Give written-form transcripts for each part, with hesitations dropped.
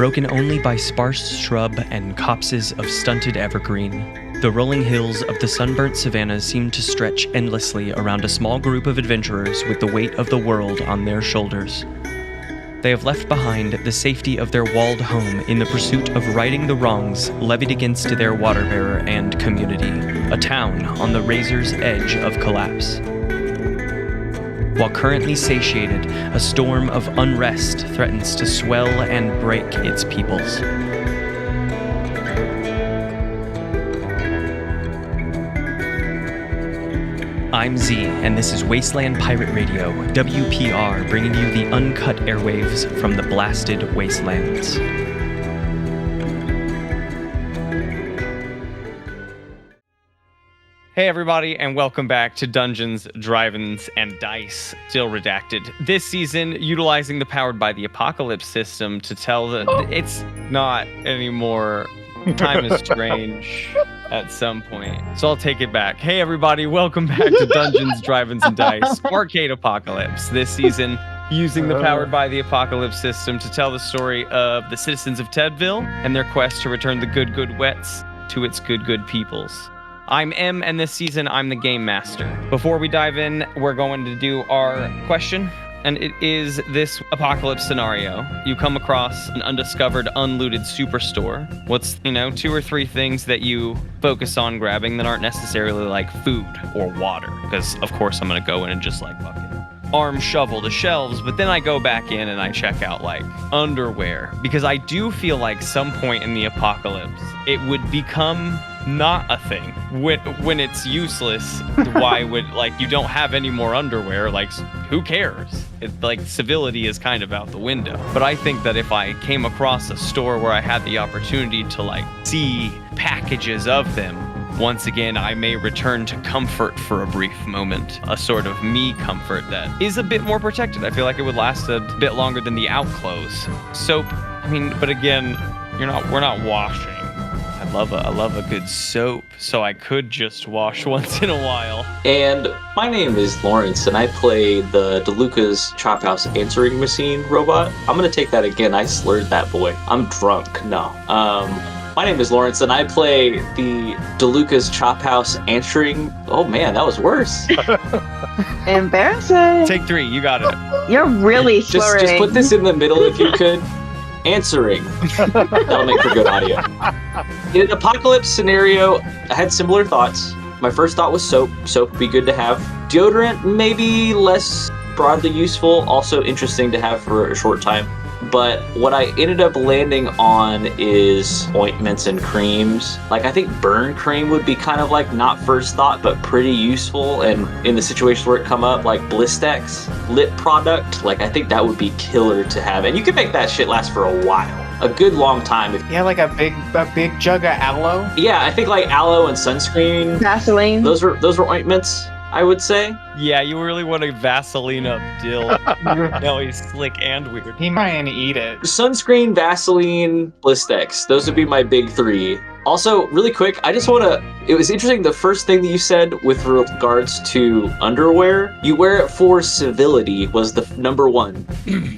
broken only by sparse shrub and copses of stunted evergreen. The rolling hills of the sunburnt savannas seem to stretch endlessly around a small group of adventurers with the weight of the world on their shoulders. They have left behind the safety of their walled home in the pursuit of righting the wrongs levied against their Waterbearer and community, a town on the razor's edge of collapse. While currently satiated, a storm of unrest threatens to swell and break its peoples. I'm Z, and this is Wasteland Pirate Radio, WPR, bringing you the uncut airwaves from the blasted wastelands. Hey everybody, and welcome back to Dungeons, Drive-Ins, and Dice, still redacted. This season, utilizing the Powered by the Apocalypse system to tell that it's not anymore. Time is strange at some point. So I'll take it back. Hey everybody, welcome back to Dungeons, Drive-Ins, and Dice, Arcade Apocalypse. This season, using the Powered by the Apocalypse system to tell the story of the citizens of Tedville and their quest to return the good wets to its good peoples. I'm M, and this season, I'm the Game Master. Before we dive in, we're going to do our question, and it is this apocalypse scenario. You come across an undiscovered, unlooted superstore. What's, 2 or 3 things that you focus on grabbing that aren't necessarily like food or water? Because, of course, I'm going to go in and just fucking arm shovel the shelves, but then I go back in and I check out underwear. Because I do feel like some point in the apocalypse, it would become not a thing. When it's useless, why would, you don't have any more underwear, who cares? Civility is kind of out the window. But I think that if I came across a store where I had the opportunity to, see packages of them, once again, I may return to comfort for a brief moment. A sort of me comfort that is a bit more protected. I feel like it would last a bit longer than the outclothes. Soap, but again, we're not washing. I love a good soap, so I could just wash once in a while. And my name is Lawrence, and I play the Deluca's Chophouse answering machine robot. I'm gonna take that again. I slurred that boy. I'm drunk. No. My name is Lawrence, and I play the Deluca's Chophouse answering. Oh man, that was worse. Embarrassing. Take 3. You got it. You're really slurring. Just put this in the middle if you could. Answering. That'll make for good audio. In an apocalypse scenario, I had similar thoughts. My first thought was soap. Soap would be good to have. Deodorant, maybe less broadly useful, also interesting to have for a short time. But what I ended up landing on is ointments and creams. I think burn cream would be kind of not first thought, but pretty useful. And in the situations where it come up, Blistex, lip product, I think that would be killer to have. And you can make that shit last for a while. A good long time. Yeah, a big jug of aloe? Yeah, I think aloe and sunscreen. Vaseline. Those were ointments, I would say. Yeah, you really want to Vaseline up Dill. No, he's slick and weird. He might eat it. Sunscreen, Vaseline, Blistex. Those would be my big 3. Also, really quick, I just want to... It was interesting, the first thing that you said with regards to underwear, you wear it for civility was the number 1.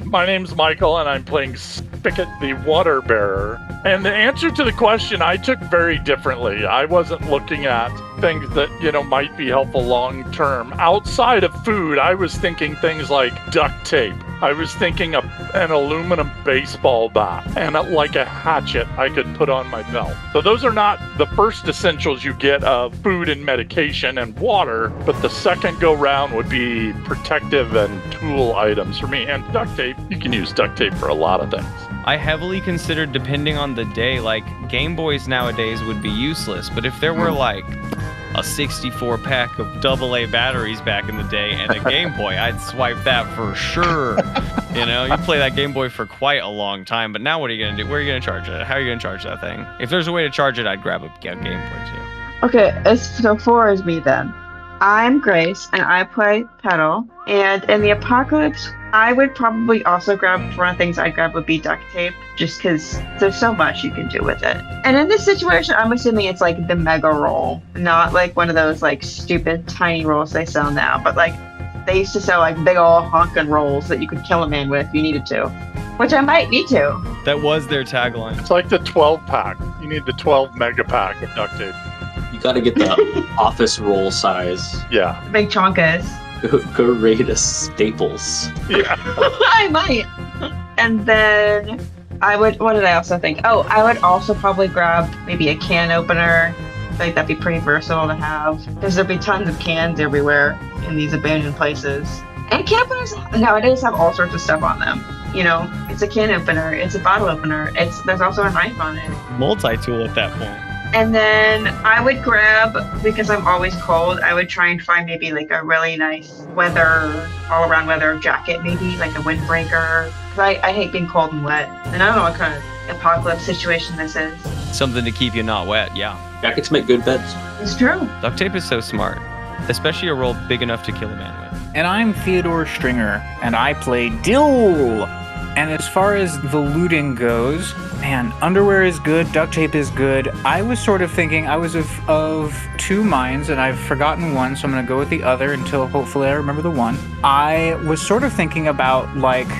My name's Michael, and I'm playing Spicket the Waterbearer. And the answer to the question I took very differently. I wasn't looking at things that, might be helpful long term. Outside of food, I was thinking things like duct tape. I was thinking of an aluminum baseball bat and a hatchet I could put on my belt. So those are not the first essentials you get of food and medication and water, but the second go round would be protective and tool items for me. And duct tape, you can use duct tape for a lot of things. I heavily considered, depending on the day, Game Boys nowadays would be useless, but if there were a 64 pack of AA batteries back in the day and a Game Boy, I'd swipe that for sure. You play that Game Boy for quite a long time, but now what are you going to do? Where are you going to charge it? How are you going to charge that thing? If there's a way to charge it, I'd grab a Game Boy too. Okay, so 4 is me then. I'm Grace, and I play Petal, and in the apocalypse, I would probably also grab, one of the things I'd grab would be duct tape, just because there's so much you can do with it. And in this situation, I'm assuming it's the mega roll, not one of those stupid tiny rolls they sell now, but they used to sell big ol' honkin' rolls that you could kill a man with if you needed to. which I might need to. That was their tagline. It's like the 12 pack. You need the 12 mega pack of duct tape. You got to get the office roll size. Yeah. Big chonkas. Go rate us staples. Yeah. I might. And then what did I also think? Oh, I would also probably grab maybe a can opener. I feel like that'd be pretty versatile to have. Because there'd be tons of cans everywhere in these abandoned places. And can openers nowadays have all sorts of stuff on them. You know, it's a can opener, it's a bottle opener, there's also a knife on it. Multi-tool at that point. And then I would grab, because I'm always cold, I would try and find maybe like a really nice all-around weather jacket, maybe like a windbreaker. Because I hate being cold and wet. And I don't know what kind of apocalypse situation this is. Something to keep you not wet, yeah. Jackets make good beds. It's true. Duct tape is so smart. Especially a roll big enough to kill a man with. And I'm Theodore Stringer, and I play Dill. And as far as the looting goes, man, underwear is good, duct tape is good. I was sort of thinking, I was of two minds, and I've forgotten one, so I'm going to go with the other until hopefully I remember the one. I was sort of thinking about, like,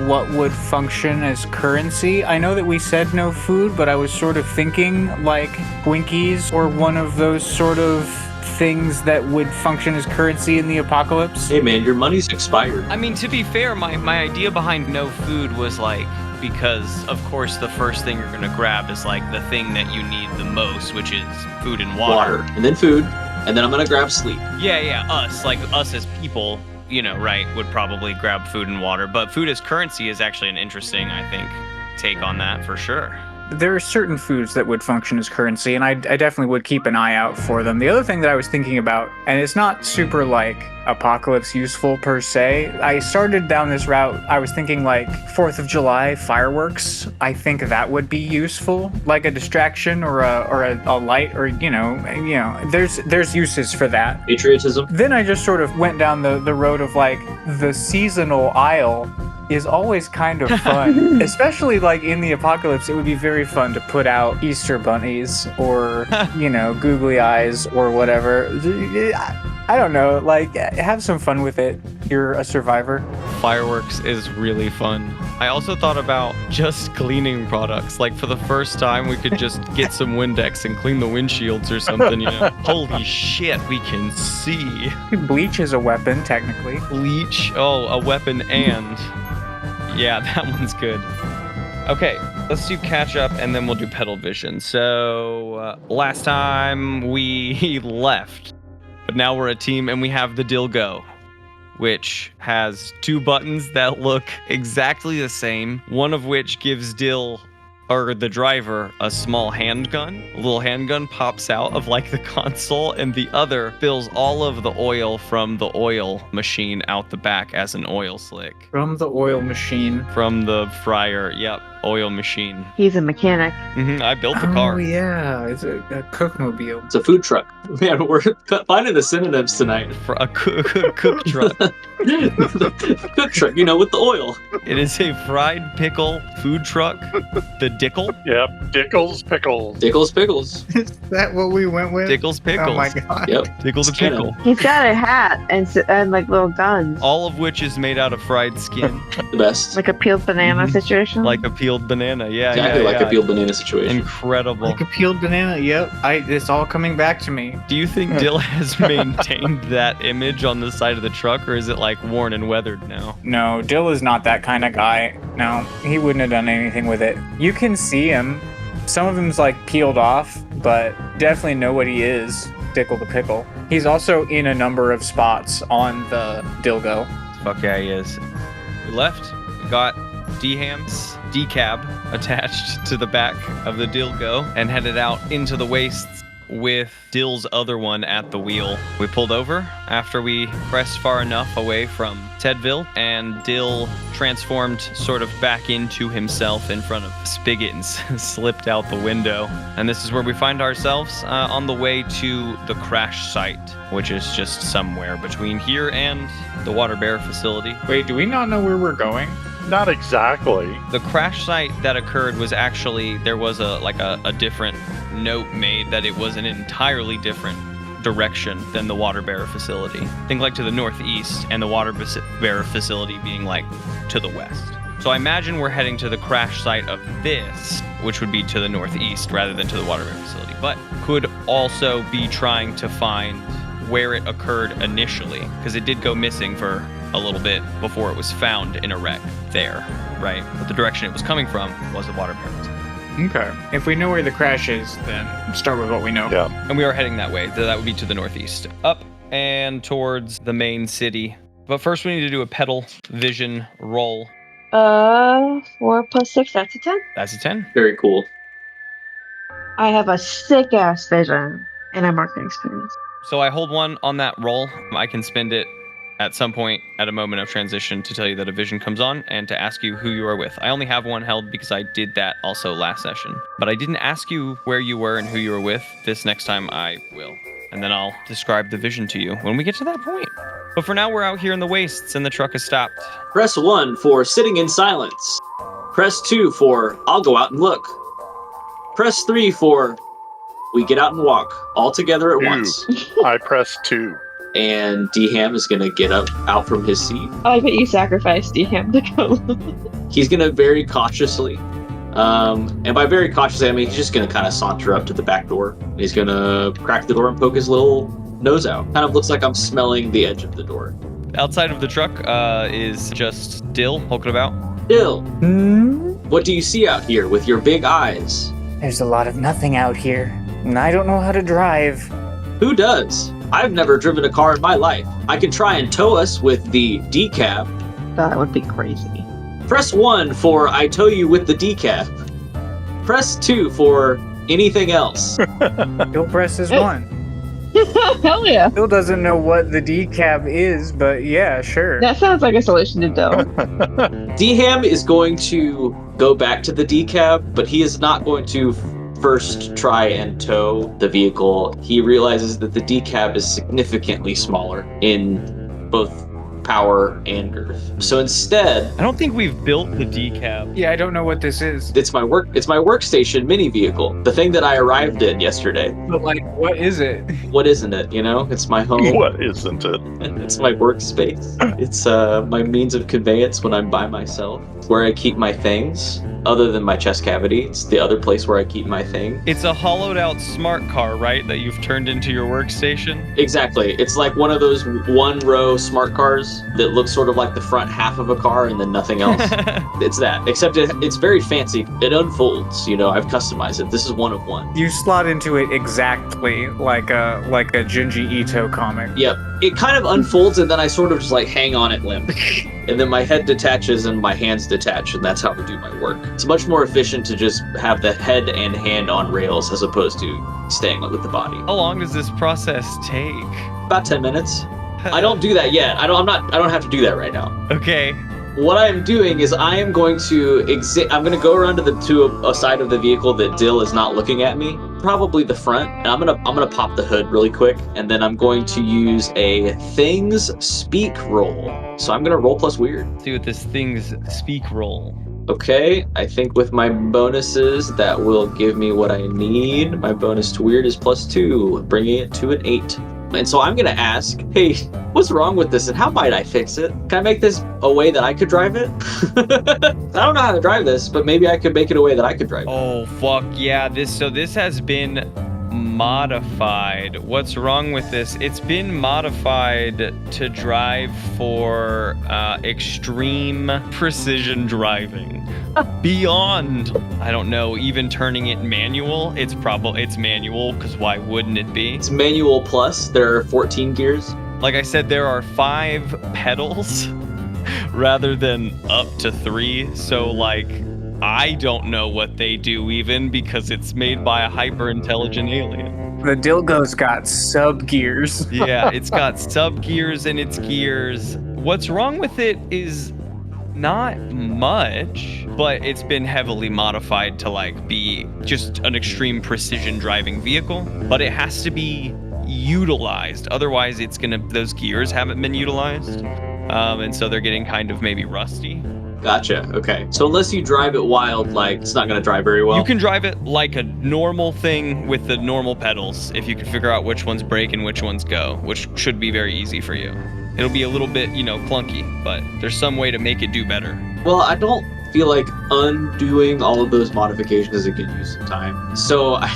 what would function as currency. I know that we said no food, but I was sort of thinking, like, Twinkies or one of those sort of things that would function as currency in the apocalypse. Hey man, your money's expired. I mean, to be fair, my idea behind no food was like, because of course the first thing you're gonna grab is like the thing that you need the most, which is food and water. And then food, and then I'm gonna grab sleep. Yeah, us as people, you know, right, would probably grab food and water, but food as currency is actually an interesting, I think, take on that for sure. There are certain foods that would function as currency, and I definitely would keep an eye out for them. The other thing that I was thinking about, and it's not super, like, apocalypse useful per se, I started down this route, I was thinking, like, 4th of July fireworks. I think that would be useful, like a distraction or a light, or, you know, there's uses for that. Patriotism. Then I just sort of went down the road of, like, the seasonal aisle is always kind of fun, especially like in the apocalypse. It would be very fun to put out Easter bunnies or, you know, googly eyes or whatever. I don't know, like, have some fun with it. You're a survivor. Fireworks is really fun. I also thought about just cleaning products. Like for the first time, we could just get some Windex and clean the windshields or something, you know. Holy shit, we can see. Bleach is a weapon, technically. Bleach, oh, a weapon and... Yeah, that one's good. Okay, let's do catch up and then we'll do Petal Vision. So, last time we left, but now we're a team and we have the Dill Go, which has 2 buttons that look exactly the same, one of which gives Dill, or the driver, a small handgun. A little handgun pops out of like the console, and the other fills all of the oil from the oil machine out the back as an oil slick. From the oil machine. From the fryer, yep, oil machine. He's a mechanic. I built the car. Oh yeah, it's a cookmobile. It's a food truck. Man, we're finding the synonyms tonight. For a cook truck. Cook truck, you know, with the oil. It is a fried pickle food truck. The Dickle. Yep. Dickles Pickles. Dickles Pickles. Is that what we went with? Dickles Pickles. Oh my god. Yep. Dickle the Mckenna. Pickle. He's got a hat and like little guns. All of which is made out of fried skin. The best. Like a peeled banana situation. Like a peeled banana. Yeah, Exactly like yeah. a peeled banana situation. Incredible. Like a peeled banana. Yep. It's all coming back to me. Do you think Dill has maintained that image on the side of the truck, or is it like worn and weathered now? No, Dill is not that kind of guy. No, he wouldn't have done anything with it. You can see him. Some of him's like peeled off, but definitely know what he is. Dickle the Pickle. He's also in a number of spots on the Dilgo. Fuck yeah, he is. We left. We got DHAM's decab attached to the back of the Dilgo and headed out into the wastes with Dill's other one at the wheel. We pulled over after we pressed far enough away from Tedville, and Dill transformed sort of back into himself in front of Spigot and slipped out the window. And this is where we find ourselves on the way to the crash site, which is just somewhere between here and the Waterbearer facility. Wait, do we not know where we're going? Not exactly. The crash site that occurred was actually, there was a different note made that it was an entirely different direction than the Waterbearer facility. Think like to the northeast, and the Waterbearer facility being like to the west. So I imagine we're heading to the crash site of this, which would be to the northeast rather than to the Waterbearer facility, but could also be trying to find where it occurred initially, because it did go missing for a little bit before it was found in a wreck there, right? But the direction it was coming from was the Waterbearer. Okay. If we know where the crash is, then start with what we know. Yeah. And we are heading that way. That would be to the northeast. Up and towards the main city. But first we need to do a Petal vision roll. 4 + 6, that's a 10. That's a 10. Very cool. I have a sick ass vision and I'm marketing experience. So I hold one on that roll. I can spend it at some point at a moment of transition to tell you that a vision comes on and to ask you who you are with. I only have one held because I did that also last session. But I didn't ask you where you were and who you were with. This next time I will. And then I'll describe the vision to you when we get to that point. But for now, we're out here in the wastes and the truck has stopped. Press 1 for sitting in silence. Press 2 for I'll go out and look. Press 3 for we get out and walk all together at 2. once. I press 2. And DHAM is going to get up out from his seat. Oh, I bet you sacrificed DHAM to go. He's going to very cautiously, and by very cautiously, I mean he's just going to kind of saunter up to the back door. He's going to crack the door and poke his little nose out. Kind of looks like I'm smelling the edge of the door. Outside of the truck is just Dill hulking about. Dill, what do you see out here with your big eyes? There's a lot of nothing out here, and I don't know how to drive. Who does? I've never driven a car in my life. I can try and tow us with the decab. That would be crazy. Press 1 for I tow you with the decab. Press 2 for anything else. Bill presses 1. Hell yeah. Bill doesn't know what the decab is, but yeah, sure. That sounds like a solution to Dill. DHAM is going to go back to the decab, but he is not going to first try and tow the vehicle. He realizes that the decab is significantly smaller in both power and girth. So instead, I don't think we've built the decab. Yeah, I don't know what this is. it's my workstation mini vehicle, the thing that I arrived in yesterday. But like, what is it? What isn't it, you know? It's my home. What isn't it? It's my workspace. It's my means of conveyance when I'm by myself. It's where I keep my things, other than my chest cavity. It's the other place where I keep my thing. It's a hollowed out smart car, right? That you've turned into your workstation. Exactly. It's like one of those one-row smart cars that looks sort of like the front half of a car and then nothing else. It's that. Except it's very fancy. It unfolds. You know, I've customized it. This is one of one. You slot into it exactly like a Junji Ito comic. Yep. It kind of unfolds and then I sort of just like hang on it limp. And then my head detaches and my hands detach, and that's how I do my work. It's much more efficient to just have the head and hand on rails as opposed to staying with the body. How long does this process take? About 10 minutes. I don't do that yet. I don't have to do that right now. Okay. What I am doing is I am going to I'm going to go around to a side of the vehicle that Dill is not looking at me, probably the front, and I'm going to pop the hood really quick, and then I'm going to use a things speak roll. So I'm going to roll plus weird. See what this thing's speak roll. Okay, I think with my bonuses that will give me what I need. My bonus to weird is plus 2, bringing it to an 8. And so I'm going to ask, hey, what's wrong with this and how might I fix it? Can I make this a way that I could drive it? I don't know how to drive this, but maybe I could make it a way that I could drive it. Oh, fuck yeah. This has been modified. What's wrong with this? It's been modified to drive for extreme precision driving. Beyond, I don't know, even turning it manual. It's manual, because why wouldn't it be? It's manual plus. There are 14 gears. Like I said, there are 5 pedals rather than up to 3. So like, I don't know what they do even, because it's made by a hyper-intelligent alien. The Dilgo's got sub gears. Yeah, it's got sub gears in its gears. What's wrong with it is not much, but it's been heavily modified to like be just an extreme precision driving vehicle. But it has to be utilized, otherwise those gears haven't been utilized, and so they're getting kind of maybe rusty. Gotcha. Okay. So unless you drive it wild, like, it's not going to drive very well. You can drive it like a normal thing with the normal pedals if you can figure out which ones brake and which ones go, which should be very easy for you. It'll be a little bit, clunky, but there's some way to make it do better. Well, I don't feel like undoing all of those modifications is a good use of time. So I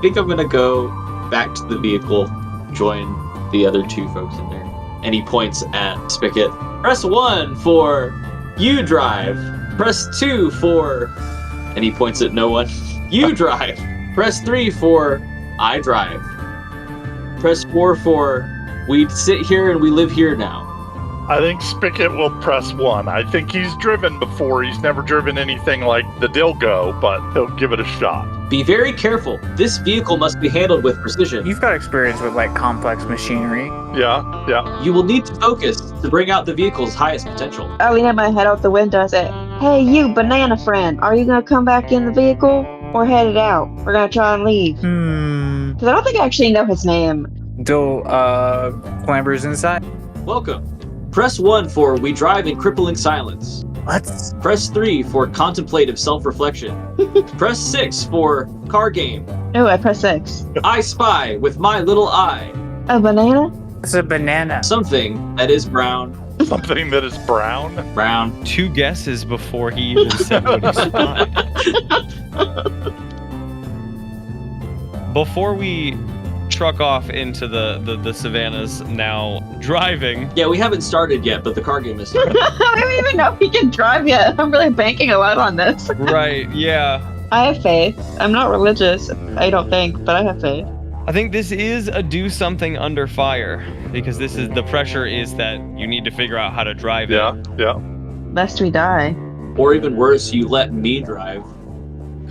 think I'm gonna go back to the vehicle, join the other two folks in there. And he points at Spicket. Press 1 for you drive. Press 2 for, and he points at no one. You drive. Press 3 for I drive. Press 4 for we sit here and we live here now. I think Spicket will press 1. I think he's driven before. He's never driven anything like the Dill Go, but he'll give it a shot. Be very careful. This vehicle must be handled with precision. You've got experience with like complex machinery. Yeah. You will need to focus to bring out the vehicle's highest potential. I lean my head out the window and say, "Hey, you banana friend, are you gonna come back in the vehicle or head it out? We're gonna try and leave." Because I don't think I actually know his name. Dill clambers inside. Welcome. Press 1 for we drive in crippling silence. What? Press 3 for contemplative self-reflection. Press 6 for car game. Oh, I press 6. I spy with my little eye. A banana? It's a banana. Something that is brown. Something that is brown. Brown. 2 guesses before he even said what he spied. Before we truck off into the savannas now driving. Yeah, we haven't started yet, but the car game is started. I don't even know if he can drive yet. I'm really banking a lot on this. Right, yeah. I have faith. I'm not religious, I don't think, but I have faith. I think this is a do something under fire because this is the pressure is that you need to figure out how to drive it. Yeah. Lest we die. Or even worse, you let me drive.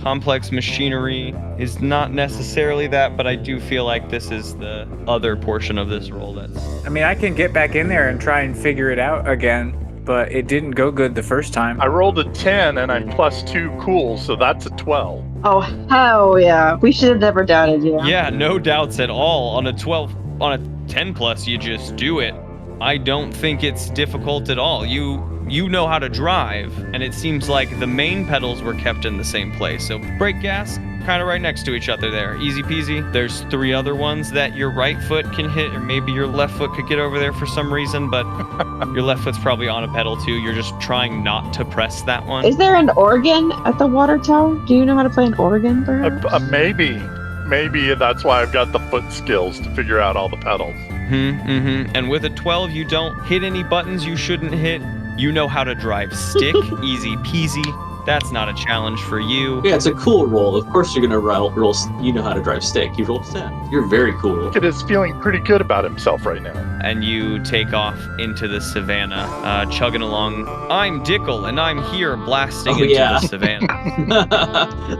Complex machinery is not necessarily that, but I do feel like this is the other portion of this role that's... I mean, I can get back in there and try and figure it out again, but it didn't go good the first time. I rolled a 10 and I'm +2 cool, so that's a 12. Oh, hell yeah. We should have never doubted you. Yeah, no doubts at all. On a 10 plus, you just do it. I don't think it's difficult at all. You know how to drive, and it seems like the main pedals were kept in the same place. So brake gas, kind of right next to each other there. Easy peasy. There's 3 other ones that your right foot can hit, or maybe your left foot could get over there for some reason, but your left foot's probably on a pedal too. You're just trying not to press that one. Is there an organ at the water tower? Do you know how to play an organ, perhaps? Maybe that's why I've got the foot skills to figure out all the pedals. And with a 12, you don't hit any buttons you shouldn't hit. You know how to drive stick, easy peasy. That's not a challenge for you. Yeah, it's a cool roll. Of course you're gonna roll. You know how to drive stick. You rolled 10. You're very cool. Kid is feeling pretty good about himself right now. And you take off into the savannah, chugging along. I'm Dickle, and I'm here blasting into the savannah.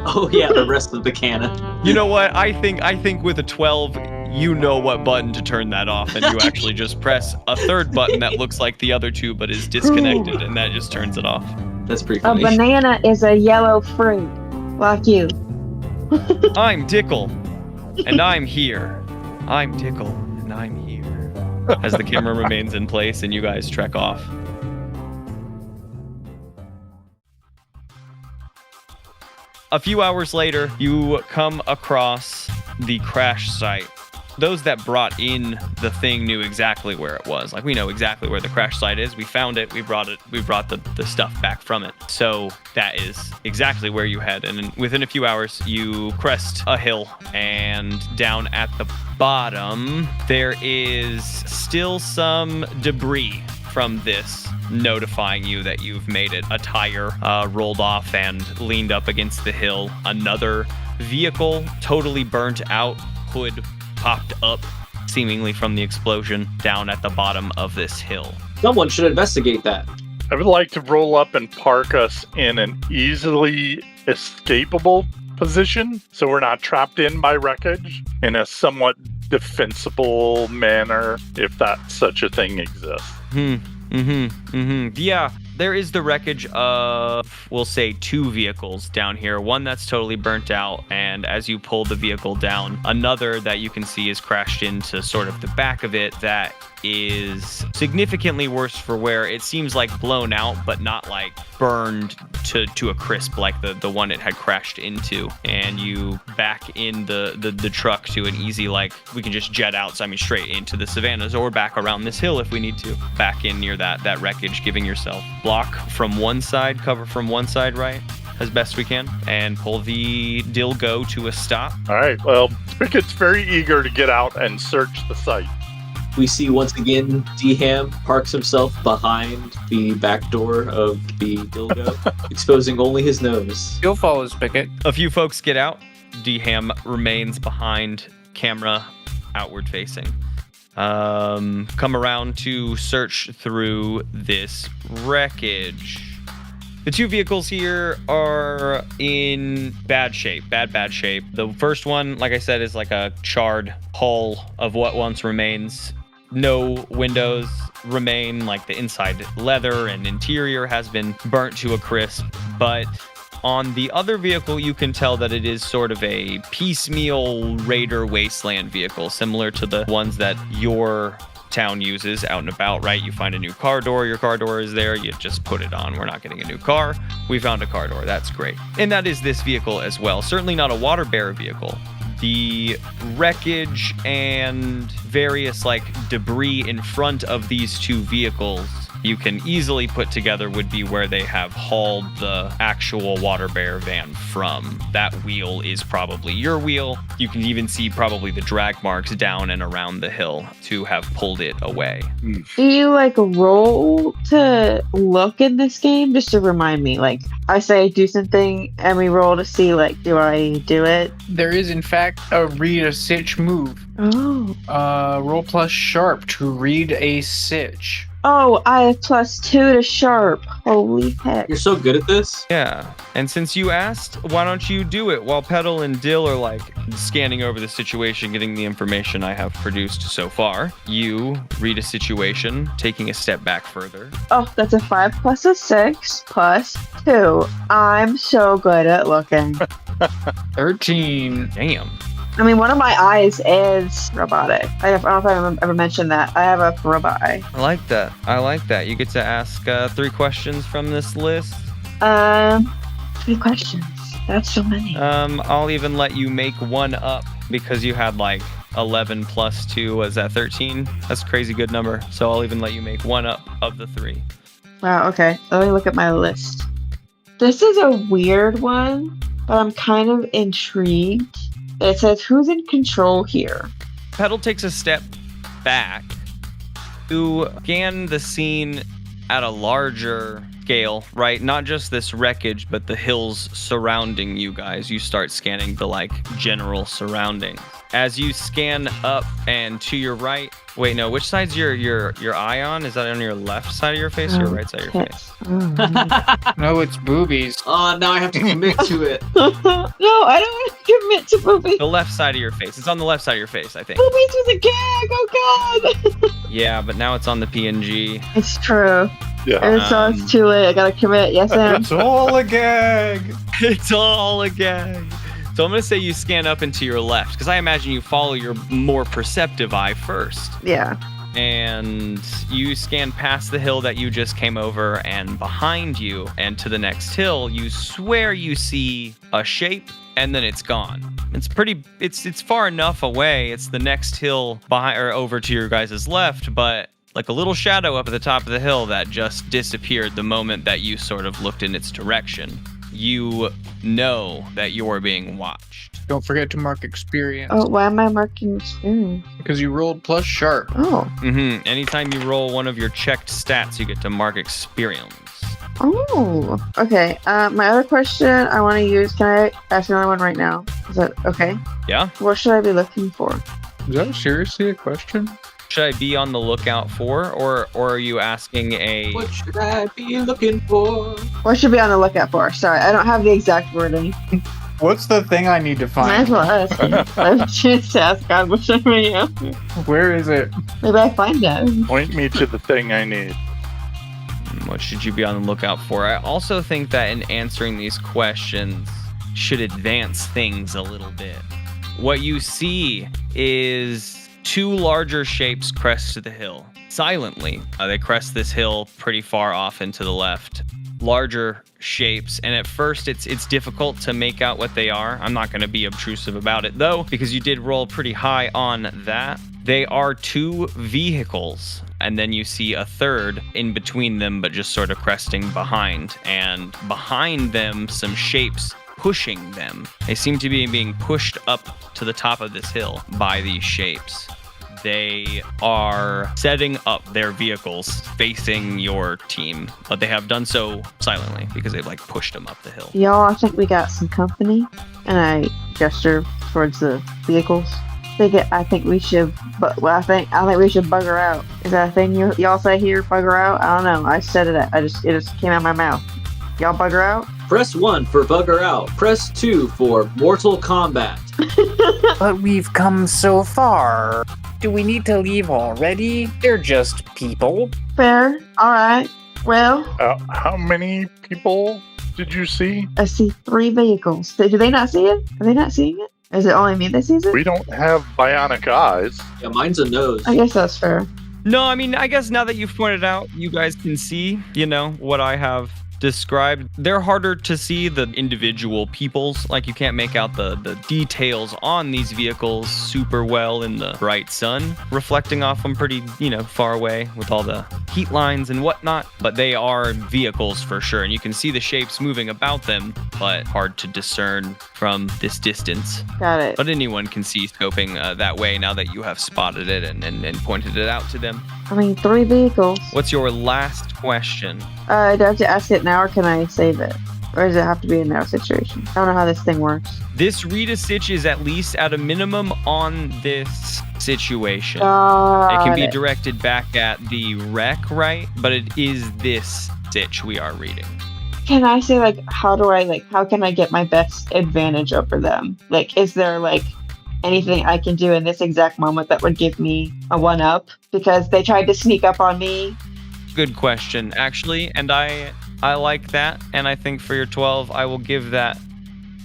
Oh yeah, the rest of the cannon. You know what? I think with a 12, you know what button to turn that off, and you actually just press a third button that looks like the other 2 but is disconnected, and that just turns it off. That's pretty A funny. banana is a yellow fruit, like you. I'm Dickle, and I'm here. I'm Dickle, and I'm here. As the camera remains in place and you guys trek off. A few hours later, you come across the crash site. Those that brought in the thing knew exactly where it was. Like, we know exactly where the crash site is. We found it. We brought the stuff back from it. So that is exactly where you head. And within a few hours, you crest a hill, and down at the bottom, there is still some debris from this, notifying you that you've made it. A tire rolled off and leaned up against the hill. Another vehicle totally burnt out, hood popped up seemingly from the explosion down at the bottom of this hill. Someone should investigate that. I would like to roll up and park us in an easily escapable position so we're not trapped in by wreckage in a somewhat defensible manner, if that such a thing exists. Yeah, there is the wreckage of, we'll say, 2 vehicles down here. One that's totally burnt out, and as you pull the vehicle down, another that you can see is crashed into sort of the back of it that is significantly worse for wear. It seems like blown out, but not like burned to a crisp like the one it had crashed into. And you back in the truck to an easy, like, we can just jet out, so I mean straight into the savannas or back around this hill if we need to. Back in near that wreckage, giving yourself block from one side, cover from one side, right? As best we can, and pull the Dill go to a stop. All right, well, Spicket's very eager to get out and search the site. We see once again DHAM parks himself behind the back door of the Dilgo, exposing only his nose. Dill follows Spicket. A few folks get out. DHAM remains behind, camera outward facing. Come around to search through this wreckage. The two vehicles here are in bad shape, bad shape. The first one, like I said, is like a charred hull of what once remains. No windows remain, like the inside leather and interior has been burnt to a crisp. But on the other vehicle, you can tell that it is sort of a piecemeal raider wasteland vehicle, similar to the ones that your town uses out and about, right? You find a new car door, your car door is there, you just put it on. We're not getting a new car. We found a car door. That's great. And that is this vehicle as well. Certainly not a Waterbearer vehicle. The wreckage and various like debris in front of these two vehicles you can easily put together would be where they have hauled the actual Waterbearer van from. That wheel is probably your wheel. You can even see probably the drag marks down and around the hill to have pulled it away. Do you like roll to look in this game just to remind me? Like I say do something and we roll to see like do I do it? There is in fact a read a sitch move. Oh. Roll plus sharp to read a sitch. Oh, I have +2 to sharp. Holy heck. You're so good at this. Yeah, and since you asked, why don't you do it while Petal and Dill are like scanning over the situation, getting the information I have produced so far. You read a situation, taking a step back further. Oh, that's a 5 plus a 6 plus 2. I'm so good at looking. 13. Damn. I mean, one of my eyes is robotic. I don't know if I ever mentioned that. I have a robot eye. I like that. You get to ask 3 questions from this list. 3 questions. That's so many. I'll even let you make one up because you had like 11 plus 2. Was that 13? That's a crazy good number. So I'll even let you make one up of the 3. Wow, okay. Let me look at my list. This is a weird one, but I'm kind of intrigued. It says, who's in control here? Petal takes a step back to scan the scene at a larger scale, right? Not just this wreckage, but the hills surrounding you guys. You start scanning the like general surroundings. As you scan up and to your right, wait, no, which side's your eye on? Is that on your left side of your face or your right side of your face? No, it's boobies. Oh, now I have to commit to it. No, I don't want to commit to boobies. The left side of your face. It's on the left side of your face, I think. Boobies was a gag, oh god. Yeah, but now it's on the PNG. It's true. Yeah. So it's too late. I gotta commit. Yes, I am. It's all a gag. It's all a gag. So I'm going to say you scan up and to your left, because I imagine you follow your more perceptive eye first. Yeah. And you scan past the hill that you just came over, and behind you and to the next hill, you swear you see a shape, and then it's gone. It's far enough away. It's the next hill behind or over to your guys' left, but like a little shadow up at the top of the hill that just disappeared the moment that you sort of looked in its direction. You know that you're being watched. Don't forget to mark experience. Oh, why am I marking experience? Because you rolled plus sharp. Oh. Anytime you roll one of your checked stats, you get to mark experience. Oh. Okay. My other question I want to use. Can I ask another one right now? Is that okay? Yeah? What should I be looking for? Is that seriously a question? Should I be on the lookout for, or are you asking a... What should I be looking for? What should I be on the lookout for? Sorry, I don't have the exact wording. What's the thing I need to Might as find? well ask. I have a chance to ask God what should I be asking. Where is it? Maybe I find it. Point me to the thing I need. What should you be on the lookout for? I also think that in answering these questions should advance things a little bit. What you see is 2 larger shapes crest to the hill. silently. They crest this hill pretty far off into the left. Larger shapes, and at first it's difficult to make out what they are. I'm not going to be obtrusive about it though, because you did roll pretty high on that. They are 2 vehicles, and then you see a third in between them, but just sort of cresting behind, and behind them some shapes pushing them. They seem to be being pushed up to the top of this hill by these shapes. They are setting up their vehicles facing your team, but they have done so silently because they've like pushed them up the hill. Y'all, I think we got some company. And I gesture towards the vehicles. I think we should bugger out. Is that a thing y'all say here, bugger out? I don't know. I said it. It just came out of my mouth. Y'all bugger out? Press 1 for bugger out. Press 2 for Mortal Kombat. But we've come so far. Do we need to leave already? They're just people. Fair. All right. Well, How many people did you see? I see 3 vehicles. Do they not see it? Are they not seeing it? Is it only me that sees it? We don't have bionic eyes. Yeah, mine's a nose. I guess that's fair. No, I mean, I guess now that you've pointed out, you guys can see, what I have described. They're harder to see, the individual peoples. Like, you can't make out the details on these vehicles super well in the bright sun, reflecting off them pretty, far away with all the heat lines and whatnot. But they are vehicles for sure, and you can see the shapes moving about them, but hard to discern from this distance. Got it. But anyone can see scoping that way now that you have spotted it and pointed it out to them. I mean, 3 vehicles. What's your last question? Do I have to ask it now, or can I save it? Or does it have to be a now situation? I don't know how this thing works. This read a stitch is at least at a minimum on this situation. It can be directed back at the wreck, right? But it is this stitch we are reading. Can I say, how can I get my best advantage over them? Is there, anything I can do in this exact moment that would give me a 1-up? Because they tried to sneak up on me. Good question, actually. And I like that. And I think for your 12, I will give that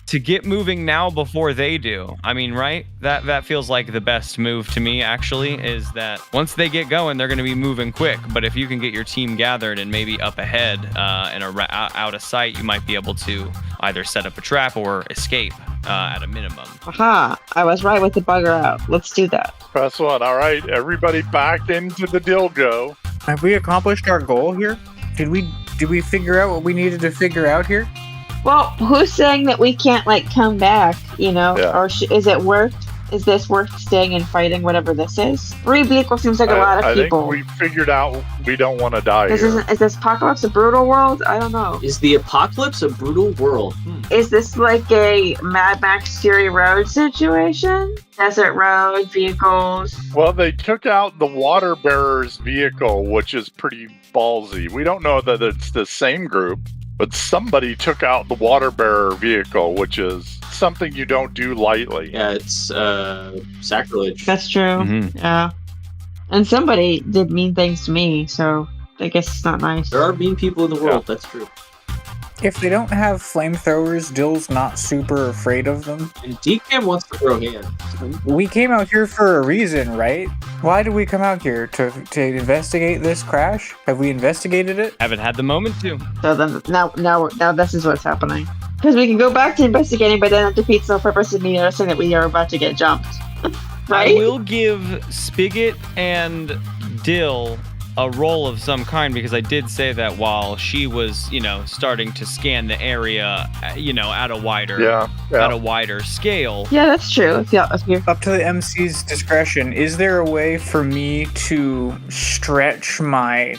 to get moving now before they do. I mean, right? That feels like the best move to me, actually, is that once they get going, they're going to be moving quick. But if you can get your team gathered and maybe up ahead and out of sight, you might be able to either set up a trap or escape at a minimum. Aha, I was right with the bugger out. Let's do that. Press 1. All right, everybody back into the Dill go. Have we accomplished our goal here? Did we figure out what we needed to figure out here? Well, who's saying that we can't come back? Yeah. Or is it worth? Is this worth staying and fighting whatever this is? 3 vehicles seems like a lot of people. I think we figured out we don't want to die Is this apocalypse a brutal world? I don't know. Is the apocalypse a brutal world? Is this like a Mad Max Fury Road situation? Desert road, vehicles. Well, they took out the Waterbearer's vehicle, which is pretty ballsy. We don't know that it's the same group, but somebody took out the Waterbearer vehicle, which is something you don't do lightly. Yeah, it's sacrilege. That's true. Mm-hmm. Yeah. And somebody did mean things to me, so I guess it's not nice. There are mean people in the world, that's true. If they don't have flamethrowers, Dill's not super afraid of them. And DHAM wants to throw hands. We came out here for a reason, right? Why did we come out here? To investigate this crash? Have we investigated it? Haven't had the moment to. So then now this is what's happening. Because we can go back to investigating, but then it defeats the purpose of me noticing that we are about to get jumped. Right? I will give Spigot and Dill a roll of some kind, because I did say that while she was, starting to scan the area, at a wider scale. Yeah, that's true. If you're Up to the MC's discretion, is there a way for me to stretch my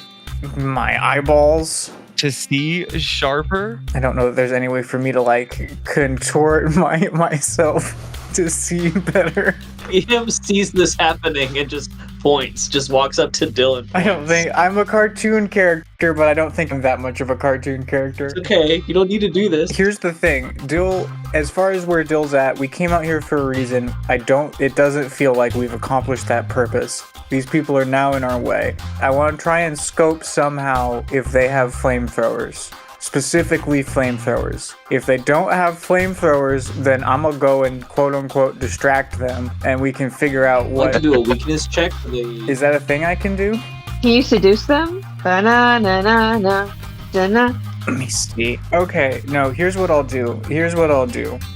eyeballs To see sharper? I don't know if there's any way for me to contort myself to see better. Him sees this happening and just points, just walks up to Dylan. I don't think I'm a cartoon character, but I don't think I'm that much of a cartoon character. It's okay, you don't need to do this. Here's the thing, Dill, as far as where Dill's at, we came out here for a reason. It doesn't feel like we've accomplished that purpose. These people are now in our way. I want to try and scope somehow if they have flamethrowers. Specifically flamethrowers. If they don't have flamethrowers, then I'm gonna go and quote-unquote distract them, and we can figure out I'd what... like to do a weakness check. Is that a thing I can do? Can you seduce them? Ba-na-na-na-na. Da-na. Let me see. Okay, no, here's what I'll do.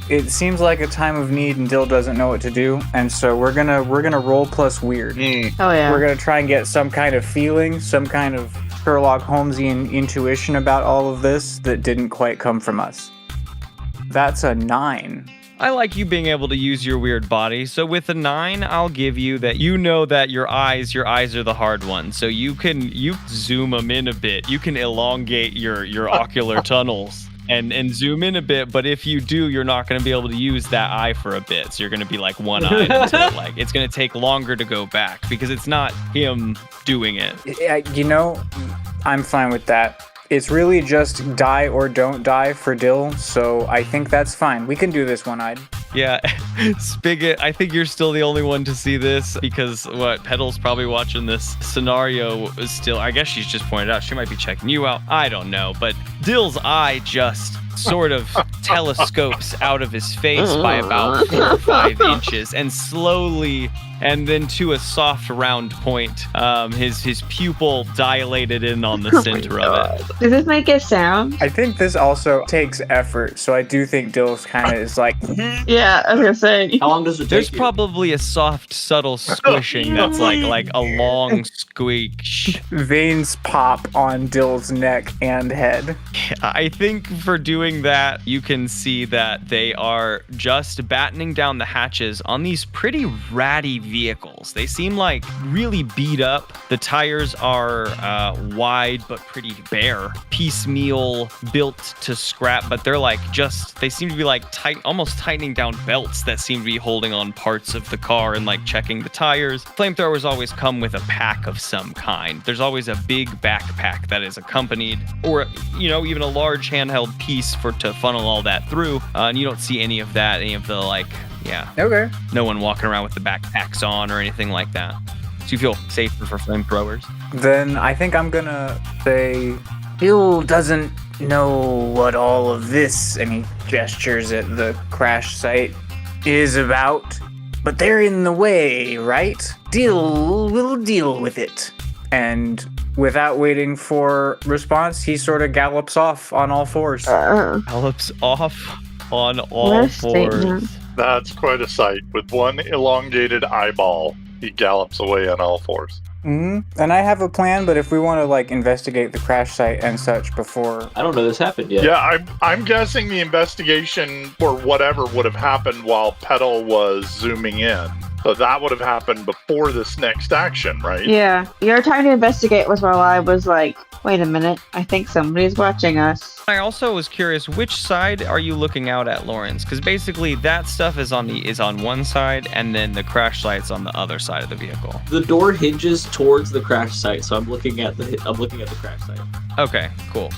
It seems like a time of need and Dill doesn't know what to do, and so we're gonna roll plus weird. Oh yeah. We're gonna try and get some kind of feeling, some kind of Sherlock Holmesian intuition about all of this that didn't quite come from us. That's a 9. I like you being able to use your weird body. So with a 9, I'll give you that you know that your eyes are the hard ones. So you zoom them in a bit. You can elongate your ocular tunnels and zoom in a bit. But if you do, you're not going to be able to use that eye for a bit. So you're going to be like one-eyed until it's going to take longer to go back because it's not him doing it. I'm fine with that. It's really just die or don't die for Dill, so I think that's fine. We can do this one-eyed. Yeah, Spigot, I think you're still the only one to see this because Petal's probably watching this scenario still. I guess she's just pointed out. She might be checking you out. I don't know, but Dill's eye just sort of telescopes out of his face by about 4 or 5 inches and slowly, and then to a soft round point, his pupil dilated in on the center of it. Does this make a sound? I think this also takes effort, so I do think Dill's kind of is like... Yeah, I was gonna say. How long does it take? There's you? probably a soft, subtle squishing that's like a long squeak. Veins pop on Dill's neck and head. I think for doing that, you can see that they are just battening down the hatches on these pretty ratty vehicles. They seem like really beat up. The tires are wide but pretty bare, piecemeal, built to scrap, but they're they seem to be almost tightening down belts that seem to be holding on parts of the car and checking the tires. Flamethrowers always come with a pack of some kind. There's always a big backpack that is accompanied, or even a large handheld piece to funnel all that through, and you don't see any of that, Okay. No one walking around with the backpacks on or anything like that. So you feel safer for flamethrowers. Then I think I'm gonna say Dill doesn't know what all of this, and he gestures at the crash site, is about, but they're in the way, right? Dill will deal with it. And without waiting for response, he sort of gallops off on all fours. Gallops off on all fours. That's quite a sight. With one elongated eyeball, he gallops away on all fours. Mm-hmm. And I have a plan, but if we want to investigate the crash site and such before... I don't know this happened yet. Yeah, I'm guessing the investigation or whatever would have happened while Petal was zooming in. So that would have happened before this next action, right? Yeah, your time to investigate was while I was like, wait a minute, I think somebody's watching us. I also was curious, which side are you looking out at, Lawrence? Because basically that stuff is on one side, and then the crash site's on the other side of the vehicle. The door hinges towards the crash site, so I'm looking at the crash site. Okay, cool.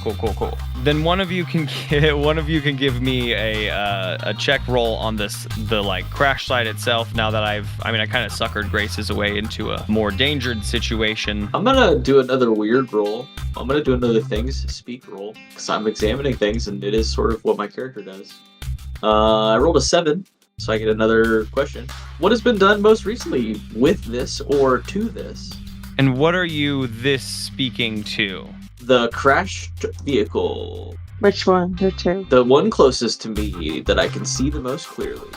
Then one of you can give me a check roll on the crash site itself. Now that I kind of suckered Grace's away into a more endangered situation. I'm gonna do another weird roll. I'm gonna do another things speak roll because I'm examining things, and it is sort of what my character does. I rolled a 7, so I get another question. What has been done most recently with this or to this? And what are you this speaking to? The crashed vehicle. Which one? The two? The one closest to me that I can see the most clearly.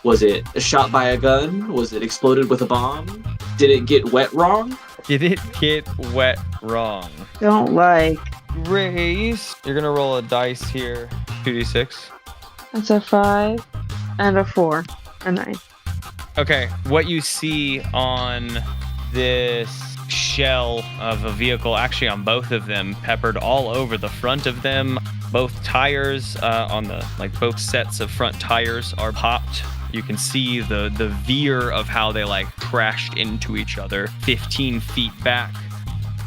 Was it shot by a gun? Was it exploded with a bomb? Did it get wet wrong? Did it get wet wrong? Don't like. Grace, you're gonna roll a dice here. 2d6. That's a 5 and a 4. A 9. Okay, what you see on this shell of a vehicle, actually on both of them, peppered all over the front of them. Both tires on the both sets of front tires are popped. You can see the veer of how they crashed into each other 15 feet back.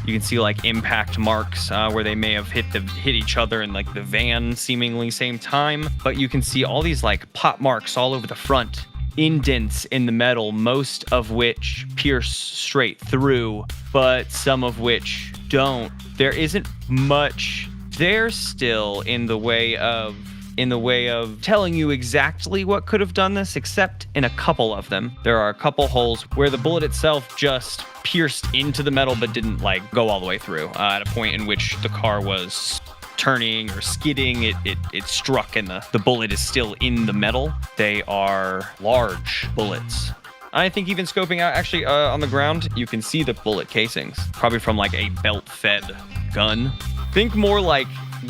You can see impact marks where they may have hit each other in the van seemingly same time. But you can see all these pop marks all over the front, indents in the metal, most of which pierce straight through, but some of which don't. There isn't much there still in the way of in the way of telling you exactly what could have done this, except in a couple of them. There are a couple holes where the bullet itself just pierced into the metal but didn't like go all the way through. At a point in which the car was turning or skidding, it struck and the bullet is still in the metal. They are large bullets. I think even scoping out actually on the ground, you can see the bullet casings, probably from like a belt-fed gun. Think more like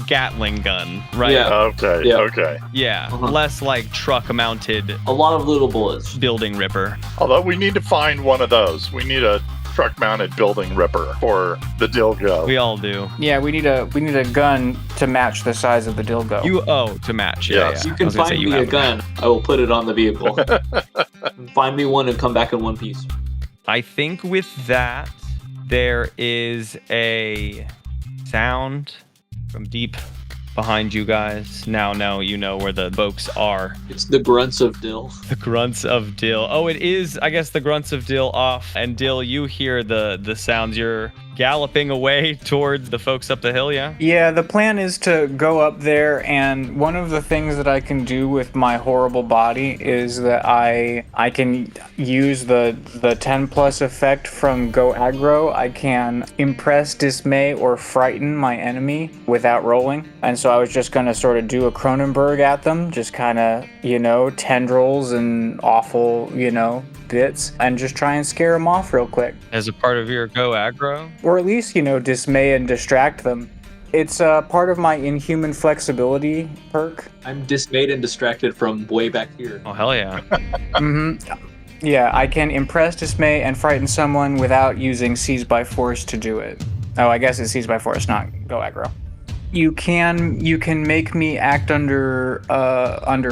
Gatling gun, right? Yeah. Okay. Yeah. Okay. Yeah, Uh-huh. less like truck-mounted A lot of little bullets. building ripper. Although we need to find one of those. We need a truck-mounted building ripper for the Dill go. We all do. Yeah, we need a gun to match the size of the Dilgo. You owe to match. Yeah, Yes. yeah. You I can was gonna say find you me a have gun. I will put it on the vehicle. Find me one and come back in one piece. I think with that, there is a sound from deep behind you guys. Now you know where the folks are. It's the grunts of Dill. The grunts of Dill. Oh, it is, I guess, the grunts of Dill off. And Dill, you hear the sounds. You're galloping away towards the folks up the hill, yeah? Yeah, the plan is to go up there, and one of the things that I can do with my horrible body is that I can use the 10 plus effect from Go Aggro. I can impress, dismay, or frighten my enemy without rolling. And so I was just going to sort of do a Kronenberg at them, just kind of, tendrils and awful, bits, and just try and scare them off real quick. As a part of your go aggro? Or at least, dismay and distract them. It's part of my inhuman flexibility perk. I'm dismayed and distracted from way back here. Oh, hell yeah. Yeah, I can impress, dismay, and frighten someone without using Seize by Force to do it. Oh, I guess it's Seize by Force, not Go Aggro. You can make me act under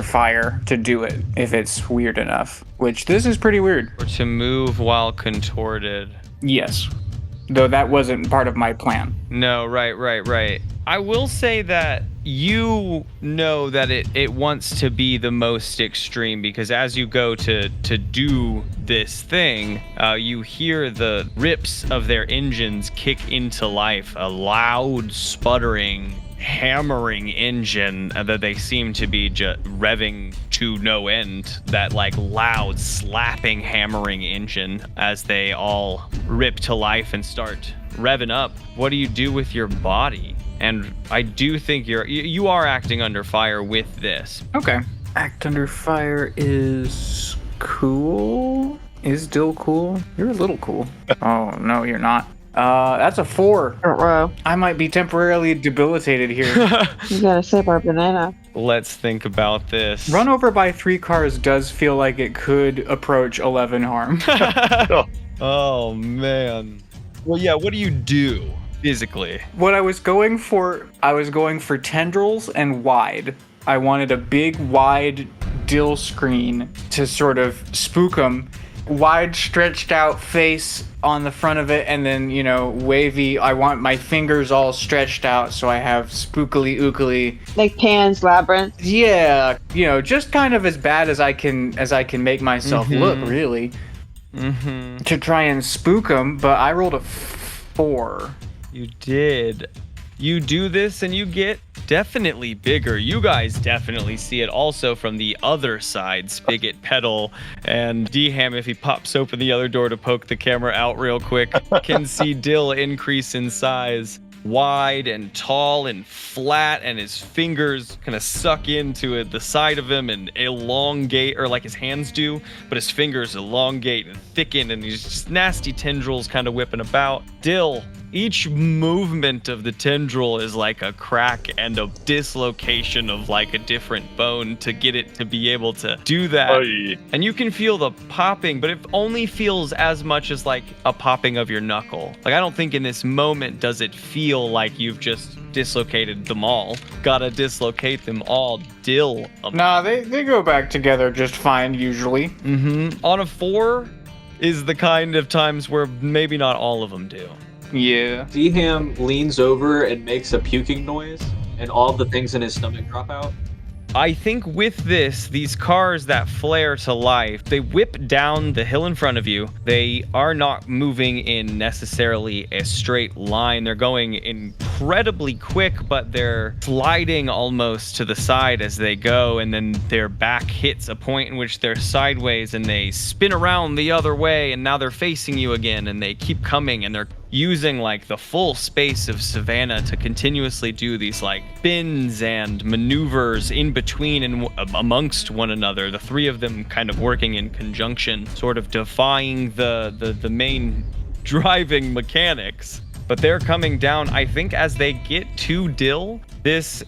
fire to do it if it's weird enough. Which this is pretty weird. Or to move while contorted. Yes. Though that wasn't part of my plan. No, right. I will say that you know that it wants to be the most extreme, because as you go to do this thing, you hear the rips of their engines kick into life, a loud sputtering, hammering engine that they seem to be just revving to no end. That like loud slapping, hammering engine as they all rip to life and start revving up. What do you do with your body? And I do think you are acting under fire with this. Okay. Act under fire is cool. Is Dill cool? You're a little cool. Oh, no, you're not. That's a 4. Row. I might be temporarily debilitated here. You gotta save our banana. Let's think about this. Run over by 3 cars does feel like it could approach 11 harm. Oh, man. Well, yeah, what do you do physically? What I was going for tendrils and wide. I wanted a big, wide Dill screen to sort of spook them. Wide, stretched out face on the front of it, and then, wavy. I want my fingers all stretched out so I have spookily ookily. Like Pan's Labyrinth. Yeah, just kind of as bad as I can make myself look, really. To try and spook them, but I rolled a 4. You did. You do this and you get definitely bigger. You guys definitely see it also from the other side. Spicket, Petal, and DHAM, if he pops open the other door to poke the camera out real quick, can see Dill increase in size. Wide and tall and flat, and his fingers kind of suck into it, the side of him and elongate, or like his hands do, but his fingers elongate and thicken, and these just nasty tendrils kind of whipping about. Dill, each movement of the tendril is like a crack and a dislocation of like a different bone to get it to be able to do that. Oy. And you can feel the popping, but it only feels as much as like a popping of your knuckle. Like, I don't think in this moment does it feel like you've just dislocated them all. Gotta dislocate them all. Dill. Nah, they go back together just fine, usually. On a 4 is the kind of times where maybe not all of them do. Yeah. DHAM leans over and makes a puking noise, and all the things in his stomach drop out. I think with this, these cars that flare to life, they whip down the hill in front of you. They are not moving in necessarily a straight line. They're going in incredibly quick, but they're sliding almost to the side as they go, and then their back hits a point in which they're sideways and they spin around the other way, and now they're facing you again, and they keep coming, and they're using like the full space of Savannah to continuously do these like spins and maneuvers in between and amongst one another. The three of them kind of working in conjunction, sort of defying the main driving mechanics. But they're coming down. I think as they get to Dill, this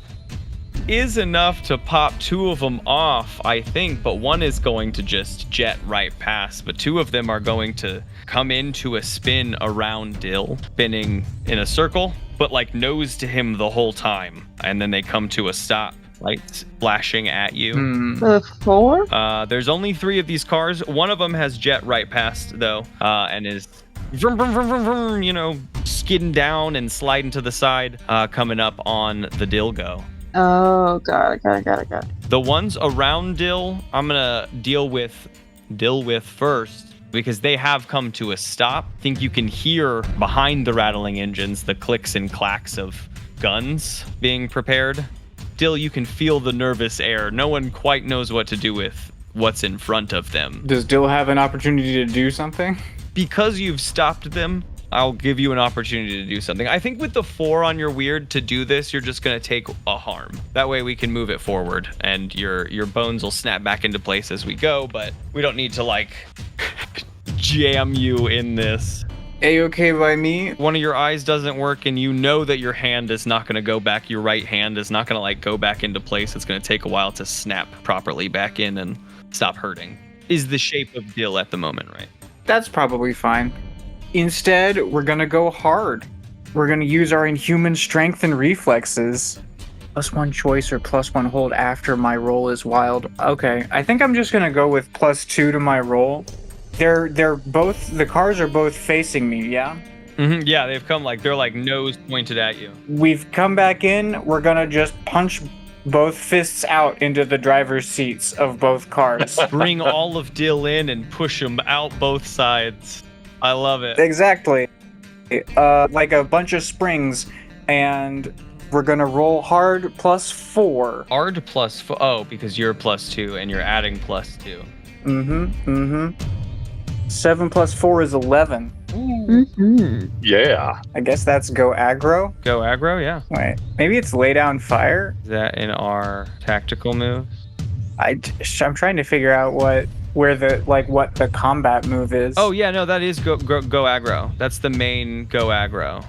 is enough to pop two of them off, I think, but one is going to just jet right past, but two of them are going to come into a spin around Dill, spinning in a circle, but like nose to him the whole time, and then they come to a stop, lights flashing at you. The 4? There's only 3 of these cars. One of them has jet right past, though, and is vroom, vroom, vroom, vroom, vroom, you know, skidding down and sliding to the side, coming up on the Dill go. Oh, got it. The ones around Dill, I'm gonna deal with first because they have come to a stop. I think you can hear behind the rattling engines the clicks and clacks of guns being prepared. Dill, you can feel the nervous air. No one quite knows what to do with what's in front of them. Does Dill have an opportunity to do something? Because you've stopped them, I'll give you an opportunity to do something. I think with the 4 on your weird to do this, you're just going to take a harm. That way we can move it forward and your bones will snap back into place as we go, but we don't need to like jam you in this. A-okay by me. One of your eyes doesn't work and you know that your hand is not going to go back. Your right hand is not going to like go back into place. It's going to take a while to snap properly back in and stop hurting. Is the shape of Dill at the moment, right? That's probably fine. Instead, we're gonna go hard. We're gonna use our inhuman strength and reflexes. +1 choice or +1 hold after my roll is wild. Okay, I think I'm just gonna go with +2 to my roll. They're both, the cars are both facing me, yeah? Mm-hmm. Yeah, they've come like, they're like nose pointed at you. We've come back in, we're gonna just punch both fists out into the driver's seats of both cars. Bring all of Dill in and push them out both sides. I love it. Exactly. Like a bunch of springs, and we're gonna roll hard +4. Hard +4. Oh, because you're +2 and you're adding +2. 7 + 4 is 11. Yeah. I guess that's go aggro. Go aggro, yeah. Wait, maybe it's lay down fire. Is that in our tactical moves? I'm trying to figure out what the combat move is. Oh yeah, no, that is go aggro. That's the main go aggro.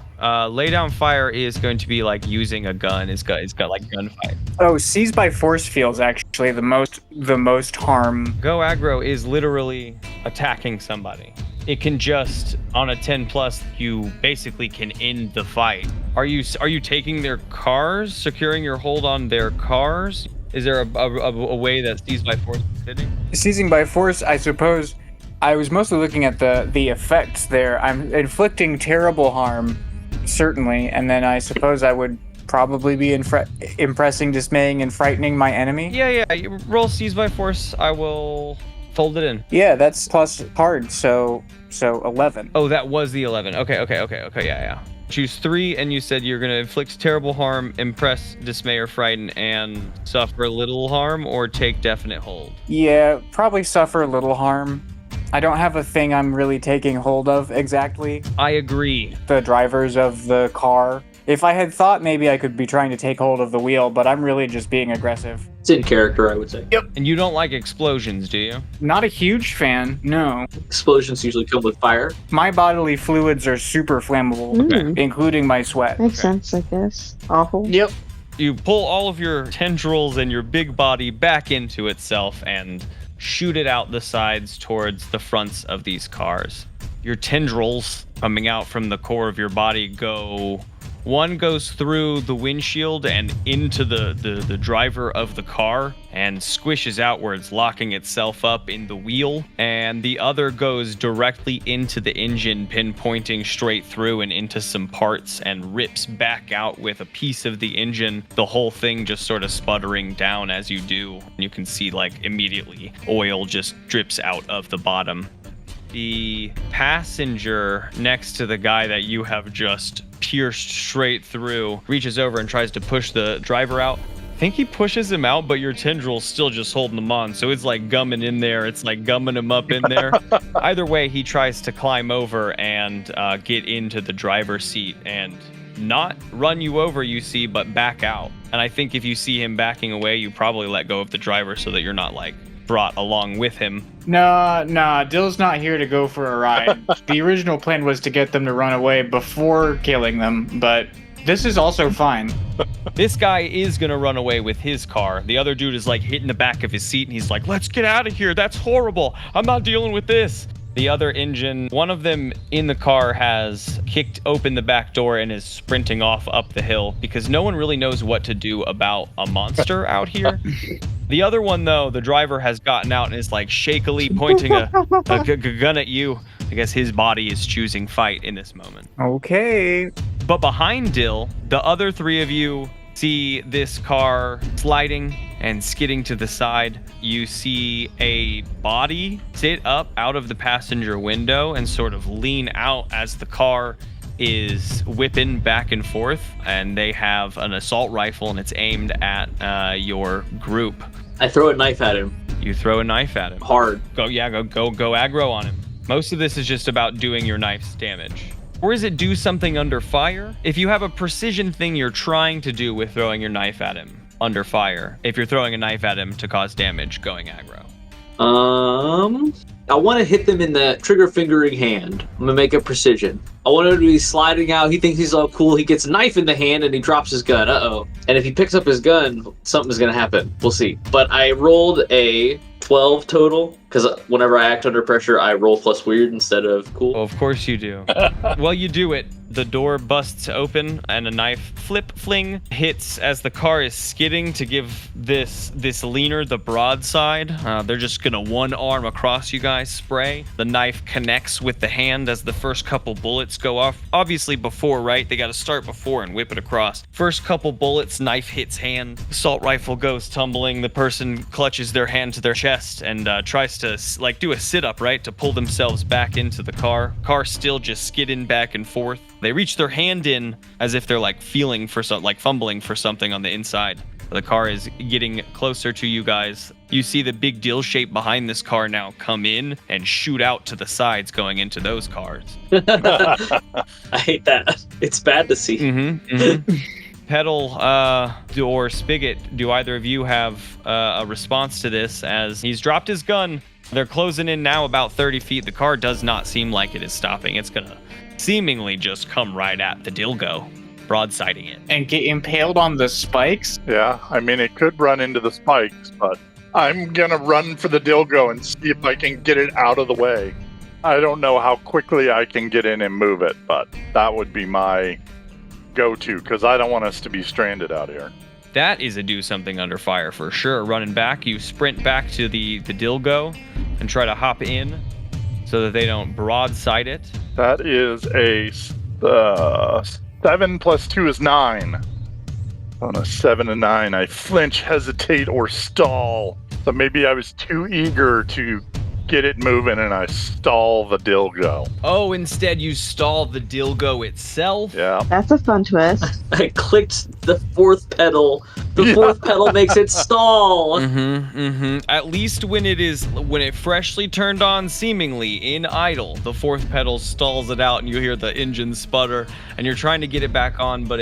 Lay down fire is going to be like using a gun. It's got like gunfight. Oh, seize by force feels actually the most harm. Go aggro is literally attacking somebody. It can just, on a 10+, you basically can end the fight. Are you taking their cars, securing your hold on their cars? Is there a way that seize by force is hitting? Seizing by force, I suppose. I was mostly looking at the effects there. I'm inflicting terrible harm, certainly, and then I suppose I would probably be impressing, dismaying, and frightening my enemy. Yeah. You roll seize by force. I will fold it in. Yeah, that's plus hard, so 11. Oh, that was the 11. Okay, yeah. Choose 3, and you said you're going to inflict terrible harm, impress, dismay, or frighten, and suffer a little harm, or take definite hold. Yeah, probably suffer a little harm. I don't have a thing I'm really taking hold of exactly. I agree. The drivers of the car. If I had thought, maybe I could be trying to take hold of the wheel, but I'm really just being aggressive. It's in character, I would say. Yep. And you don't like explosions, do you? Not a huge fan, no. Explosions usually come with fire. My bodily fluids are super flammable, including my sweat. Makes sense, I guess. Awful. Yep. You pull all of your tendrils and your big body back into itself and shoot it out the sides towards the fronts of these cars. Your tendrils coming out from the core of your body go... One goes through the windshield and into the driver of the car and squishes outwards, locking itself up in the wheel. And the other goes directly into the engine, pinpointing straight through and into some parts and rips back out with a piece of the engine. The whole thing just sort of sputtering down as you do. You can see like immediately oil just drips out of the bottom. The passenger next to the guy that you have just pierced straight through reaches over and tries to push the driver out. I think he pushes him out, but your tendril's still just holding him on. So it's like gumming in there. It's like gumming him up in there. Either way, he tries to climb over and get into the driver's seat and not run you over, you see, but back out. And I think if you see him backing away, you probably let go of the driver so that you're not like brought along with him. Nah, Dill's not here to go for a ride. The original plan was to get them to run away before killing them, but this is also fine. This guy is gonna run away with his car. The other dude is like hitting the back of his seat and he's like, let's get out of here. That's horrible. I'm not dealing with this. The other engine, one of them in the car has kicked open the back door and is sprinting off up the hill because no one really knows what to do about a monster out here. The other one, though, the driver has gotten out and is like shakily pointing a gun at you. I guess his body is choosing fight in this moment. Okay. But behind Dill, the other three of you see this car sliding and skidding to the side. You see a body sit up out of the passenger window and sort of lean out as the car is whipping back and forth, and they have an assault rifle and it's aimed at your group. I throw a knife at him. You throw a knife at him. Hard. Go aggro on him. Most of this is just about doing your knife's damage. Or is it do something under fire? If you have a precision thing you're trying to do with throwing your knife at him under fire, if you're throwing a knife at him to cause damage, going aggro. I want to hit them in the trigger fingering hand. I'm going to make it precision. I want him to be sliding out. He thinks he's all cool. He gets a knife in the hand and he drops his gun. Uh-oh. And if he picks up his gun, something's going to happen. We'll see. But I rolled a 12 total because whenever I act under pressure, I roll plus weird instead of cool. Well, of course you do. Well, you do it. The door busts open and a knife fling hits as the car is skidding to give this leaner the broadside. They're just gonna one arm across you guys spray. The knife connects with the hand as the first couple bullets go off. Obviously before, right? They gotta start before and whip it across. First couple bullets, knife hits hand. Assault rifle goes tumbling. The person clutches their hand to their chest and tries to like do a sit-up, right? To pull themselves back into the car. Car still just skidding back and forth. They reach their hand in as if they're like feeling for something, like fumbling for something on the inside. The car is getting closer to you guys. You see the big Dill shape behind this car now come in and shoot out to the sides going into those cars. I hate that. It's bad to see. Petal or Spigot, do either of you have a response to this as he's dropped his gun? They're closing in now about 30 feet. The car does not seem like it is stopping. It's gonna seemingly just come right at the Dilgo, broadsiding it. And get impaled on the spikes? Yeah, I mean, it could run into the spikes, but I'm gonna run for the Dilgo and see if I can get it out of the way. I don't know how quickly I can get in and move it, but that would be my go-to, because I don't want us to be stranded out here. That is a do something under fire for sure. Running back, you sprint back to the Dilgo and try to hop in so that they don't broadside it. That is a 7 plus 2 is 9. On a 7 and 9, I flinch, hesitate, or stall. So maybe I was too eager to get it moving and I stall the Dilgo. Oh, instead you stall the Dilgo itself? Yeah. That's a fun twist. I clicked the fourth pedal. The fourth pedal makes it stall. At least when it freshly turned on, seemingly in idle, the fourth pedal stalls it out and you hear the engine sputter and you're trying to get it back on, but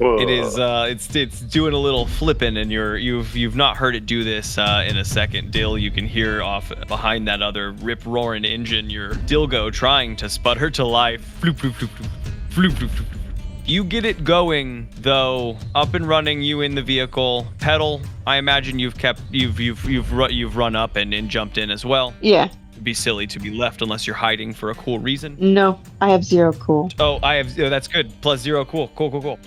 it's doing a little flipping and you've not heard it do this in a second. Dill, you can hear off behind that other rip-roaring engine your Dilgo trying to sputter to life. Floop, floop, floop, floop, floop, floop, floop. You get it going, though, up and running, you in the vehicle. Petal, I imagine you've run up and jumped in as well. Yeah. It'd be silly to be left unless you're hiding for a cool reason. No, I have 0 cool. That's good. Plus 0 cool. Cool.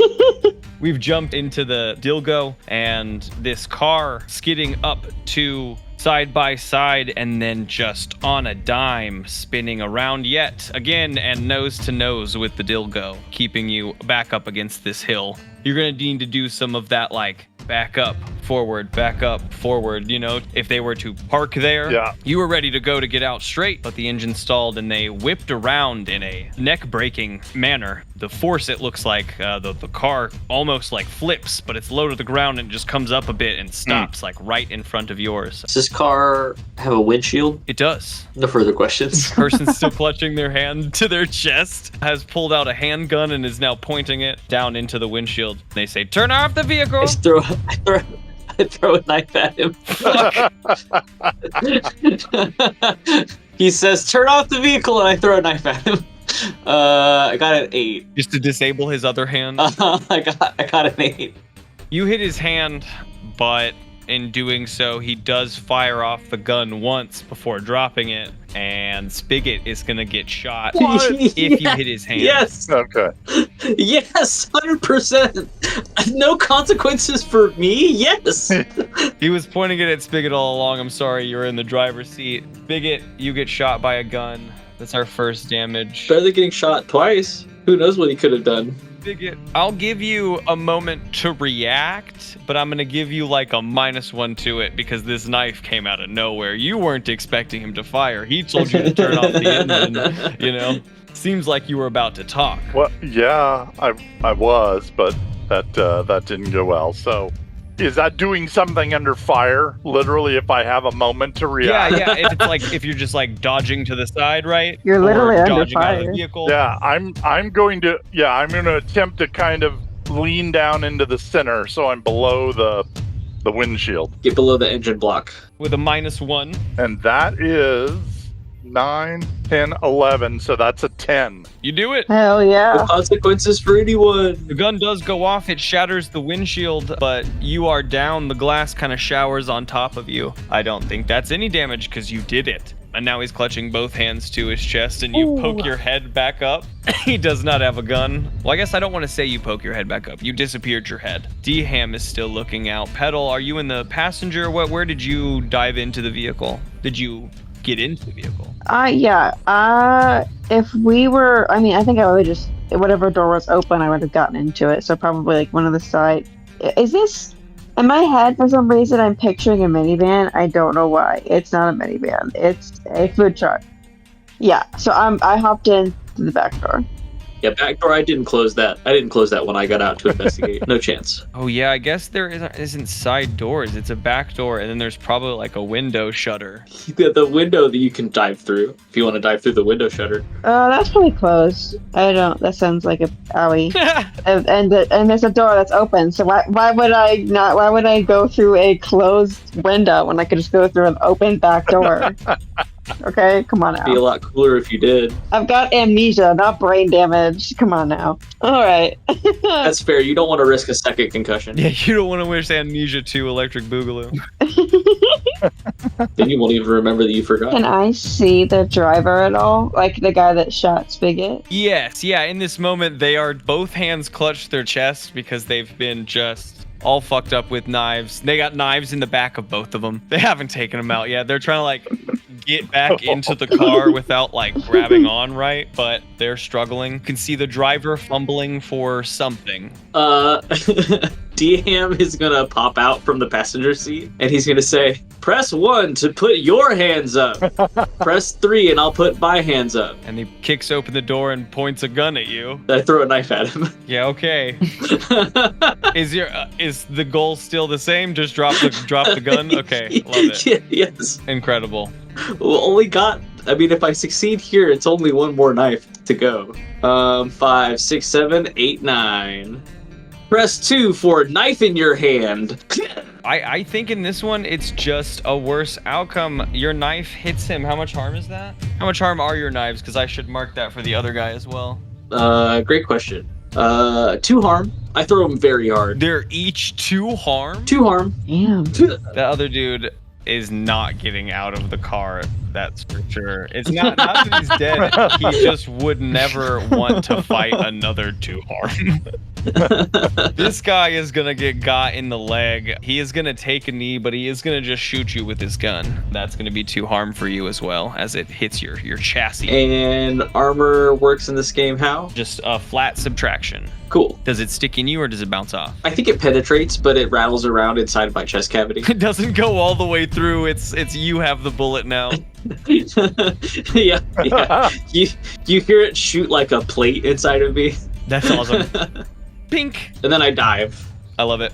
We've jumped into the Dilgo and this car skidding up to side by side and then just on a dime spinning around yet again and nose to nose with the Dilgo, keeping you back up against this hill. You're gonna need to do some of that like back up, forward, you know, if they were to park there. Yeah. You were ready to go to get out straight, but the engine stalled and they whipped around in a neck-breaking manner. The force, it looks like the car almost like flips, but it's low to the ground and just comes up a bit and stops like right in front of yours. Does this car have a windshield? It does. No further questions. Person's still clutching their hand to their chest, has pulled out a handgun and is now pointing it down into the windshield. They say, "Turn off the vehicle." I throw a knife at him. He says, "Turn off the vehicle," and I throw a knife at him. I got an 8. Just to disable his other hand. I got an 8. You hit his hand, but in doing so, he does fire off the gun once before dropping it, and Spigot is gonna get shot if you hit his hand. Yes. Okay. Yes, 100%. No consequences for me. Yes. He was pointing it at Spigot all along. I'm sorry, you're in the driver's seat. Spigot, you get shot by a gun. That's our first damage. Better than getting shot twice. Who knows what he could have done? Spigot, I'll give you a moment to react, but I'm gonna give you like a -1 to it because this knife came out of nowhere. You weren't expecting him to fire. He told you to turn off the engine, you know? Seems like you were about to talk. Well, yeah, I was, but that didn't go well. So, is that doing something under fire? Literally, if I have a moment to react. Yeah. If it's like if you're just like dodging to the side, right? You're literally Or under dodging out of the fire. vehicle. Yeah, I'm going to attempt to kind of lean down into the center so I'm below the windshield. Get below the engine block. With a -1. And that is 9, 10, 11, so that's a 10. You do it. Hell No yeah. consequences for anyone. The gun does go off. It shatters the windshield, but you are down. The glass kind of showers on top of you. I don't think that's any damage because you did it. And now he's clutching both hands to his chest, and you poke your head back up. He does not have a gun. Well, I guess I don't want to say you poke your head back up. You disappeared your head. DHAM is still looking out. Petal, are you in the passenger? Where did you dive into the vehicle? Did you get into the vehicle? Yeah. If we were, I think I would just, whatever door was open, I would have gotten into it. So probably like one of the side. Is this, in my head, for some reason, I'm picturing a minivan. I don't know why. It's not a minivan. It's a food truck. Yeah. So I hopped in through the back door. Yeah, back door. I didn't close that. I didn't close that when I got out to investigate. No chance. Oh yeah, I guess there isn't side doors. It's a back door, and then there's probably like a window shutter. The window that you can dive through if you want to dive through the window shutter. That's probably closed. That sounds like a owie. and there's a door that's open. So why would I go through a closed window when I could just go through an open back door? Okay, come on It'd be a now. lot cooler if you did. I've got amnesia, not brain damage. Come on now. All right. That's fair. You don't want to risk a second concussion. Yeah, you don't want to wish Amnesia 2 Electric Boogaloo. Then you won't even remember that you forgot. Can I see the driver at all? Like the guy that shot Spigot? Yes, yeah, in this moment, they are both hands clutched their chest because they've been just all fucked up with knives. They got knives in the back of both of them. They haven't taken them out yet. They're trying to like get back into the car without like grabbing on, right? But they're struggling. You can see the driver fumbling for something. DHAM is gonna pop out from the passenger seat and he's gonna say, "Press 1 to put your hands up. Press 3 and I'll put my hands up." And he kicks open the door and points a gun at you. I throw a knife at him. Yeah, okay. Is the goal still the same? Just drop the gun? Okay, love it. Yes. Incredible. Well, if I succeed here, it's only one more knife to go. 5, 6, 7, 8, 9. Press 2 for knife in your hand. I think in this one, it's just a worse outcome. Your knife hits him. How much harm is that? How much harm are your knives? Because I should mark that for the other guy as well. Great question. 2 harm. I throw him very hard. They're each 2 harm? 2 harm. Damn. The other dude is not getting out of the car. That's for sure. It's not that he's dead. He just would never want to fight another 2-harm. This guy is gonna get got in the leg. He is gonna take a knee, but he is gonna just shoot you with his gun. That's gonna be 2-harm for you as well, as it hits your chassis. And armor works in this game how? Just a flat subtraction. Cool. Does it stick in you or does it bounce off? I think it penetrates, but it rattles around inside of my chest cavity. It doesn't go all the way through. It's you have the bullet now. yeah. You hear it shoot like a plate inside of me. That's awesome. Pink. And then I dive. I love it.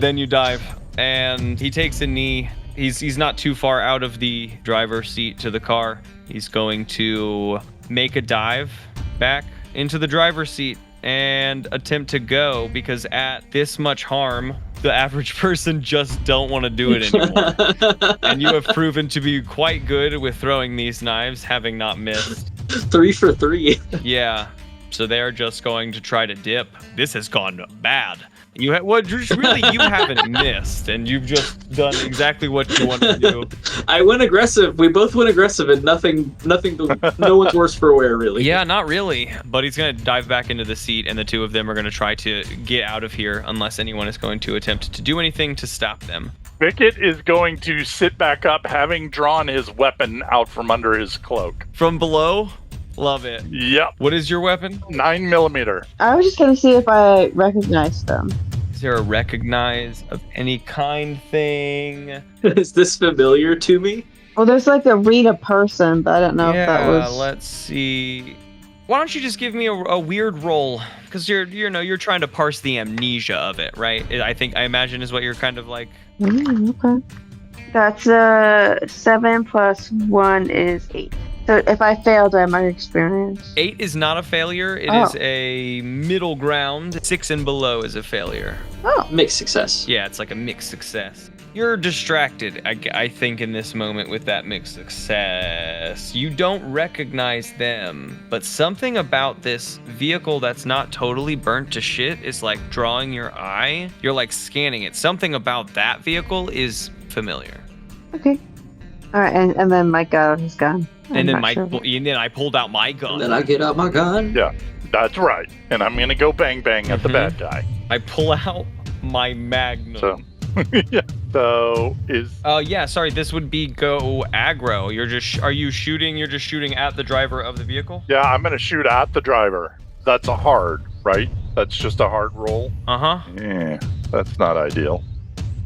Then you dive, and he takes a knee. He's not too far out of the driver's seat to the car. He's going to make a dive back into the driver's seat and attempt to go, because at this much harm, the average person just don't want to do it anymore. And you have proven to be quite good with throwing these knives, having not missed. 3 for 3. Yeah. So they're just going to try to dip. This has gone bad. You haven't missed, and you've just done exactly what you want to do. I went aggressive. We both went aggressive, and no one's worse for wear, really. Yeah, not really. But he's going to dive back into the seat, and the two of them are going to try to get out of here, unless anyone is going to attempt to do anything to stop them. Spicket is going to sit back up, having drawn his weapon out from under his cloak. From below? Love it. Yep. What is your weapon? 9mm. I was just gonna see if I recognize them. Is there a recognize of any kind thing? Is this familiar to me? Well, there's like a read a person, but I don't know if that was. Let's see. Why don't you just give me a weird roll? Because you're trying to parse the amnesia of it, right? I imagine is what you're kind of like. Okay. That's 7 plus 1 is 8. So if I failed, I might experience. 8 is not a failure. It is a middle ground. 6 and below is a failure. Oh. Mixed success. Yeah, it's like a mixed success. You're distracted, I think, in this moment with that mixed success. You don't recognize them, but something about this vehicle that's not totally burnt to shit is like drawing your eye. You're like scanning it. Something about that vehicle is familiar. Okay. All right, and then Mike got out his gun. And then I pulled out my gun. And then I get out my gun. Yeah, that's right. And I'm going to go bang bang at the bad guy. I pull out my magnum. So, yeah. So is... yeah, sorry, this would be go aggro. Are you shooting? You're just shooting at the driver of the vehicle? Yeah, I'm going to shoot at the driver. That's a hard, right? That's just a hard roll? Uh-huh. Yeah, that's not ideal.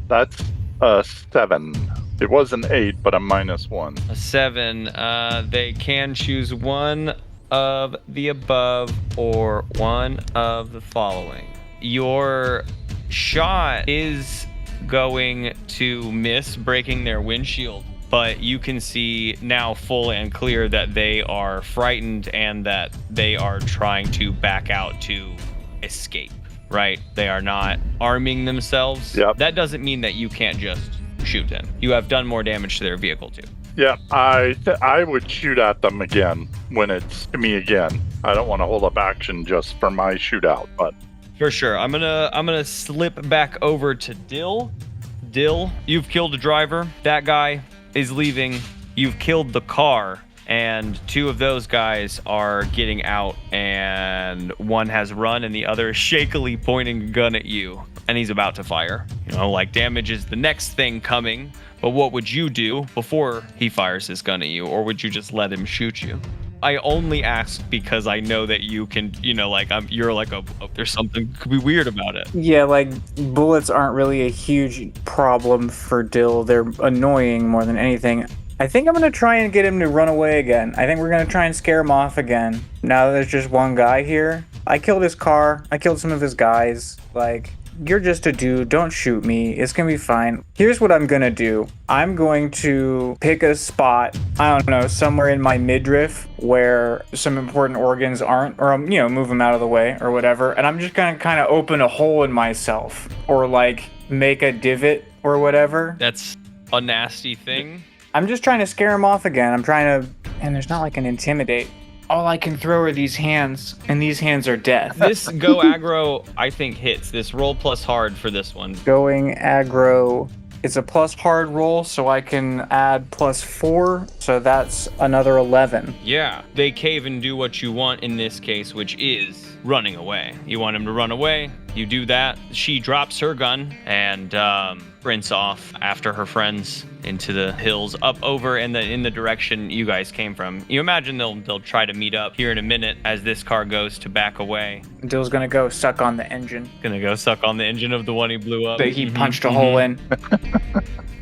That's a 7. It was an 8, but a -1. A 7. They can choose one of the above or one of the following. Your shot is going to miss, breaking their windshield, but you can see now full and clear that they are frightened and that they are trying to back out to escape, right? They are not arming themselves. Yep. That doesn't mean that you can't just shoot them. You have done more damage to their vehicle too. Yeah, I would shoot at them again when it's me again. I don't want to hold up action just for my shootout, but for sure. I'm gonna slip back over to Dill. Dill, you've killed a driver. That guy is leaving. You've killed the car, and 2 of those guys are getting out, and one has run and the other is shakily pointing a gun at you, and he's about to fire. Like damage is the next thing coming, but what would you do before he fires his gun at you, or would you just let him shoot you? I only ask because I know that you can, you're like there's something could be weird about it. Yeah, like bullets aren't really a huge problem for Dill. They're annoying more than anything. I think I'm going to try and get him to run away again. I think we're going to try and scare him off again. Now that there's just one guy here. I killed his car. I killed some of his guys. Like, you're just a dude. Don't shoot me. It's going to be fine. Here's what I'm going to do. I'm going to pick a spot, I don't know, somewhere in my midriff where some important organs aren't, or, move them out of the way or whatever. And I'm just going to kind of open a hole in myself or like make a divot or whatever. That's a nasty thing. I'm just trying to scare him off again. And there's not like an intimidate. All I can throw are these hands, and these hands are death. This go aggro, I think, hits. This roll plus hard for this one. Going aggro It's a plus hard roll, so I can add +4, so that's another 11. Yeah, they cave and do what you want in this case, which is running away. You want him to run away, you do that. She drops her gun and sprints off after her friends into the hills up over in the direction you guys came from. You imagine they'll try to meet up here in a minute as this car goes to back away. Dill's gonna go suck on the engine Gonna go suck on the engine of the one he blew up. that he punched a hole in.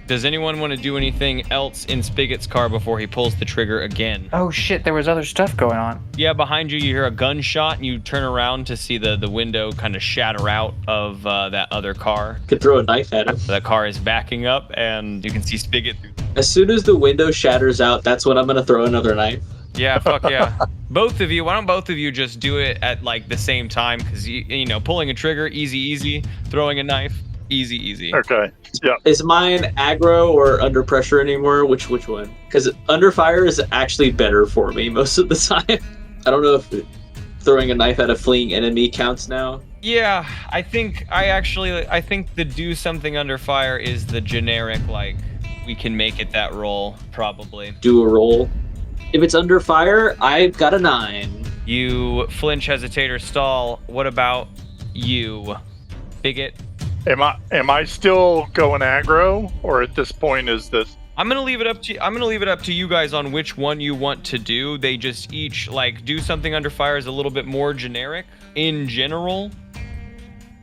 Does anyone want to do anything else in Spigot's car before he pulls the trigger again? Oh shit, there was other stuff going on. Yeah, behind you hear a gunshot and you turn around to see the window kind of shatter out of that other car. Could throw a knife at him. That car is backing up and you can see Spigot through. As soon as the window shatters out, that's when I'm gonna throw another knife. Yeah, fuck yeah. Both of you, why don't both of you just do it at like the same time? Because, you know, pulling a trigger, easy. Throwing a knife, easy. Okay. Yeah. Is mine aggro or under pressure anymore? Which one? Because under fire is actually better for me most of the time. I don't know if throwing a knife at a fleeing enemy counts now. Yeah, I think the do something under fire is the generic, like, we can make it that roll, probably. Do a roll. If it's under fire, I've got a 9. You flinch, hesitate, or stall. What about you, Spigot? Am I still going aggro, or at this point is this? I'm gonna leave it up to you guys on which one you want to do. They just each like do something under fire is a little bit more generic. In general,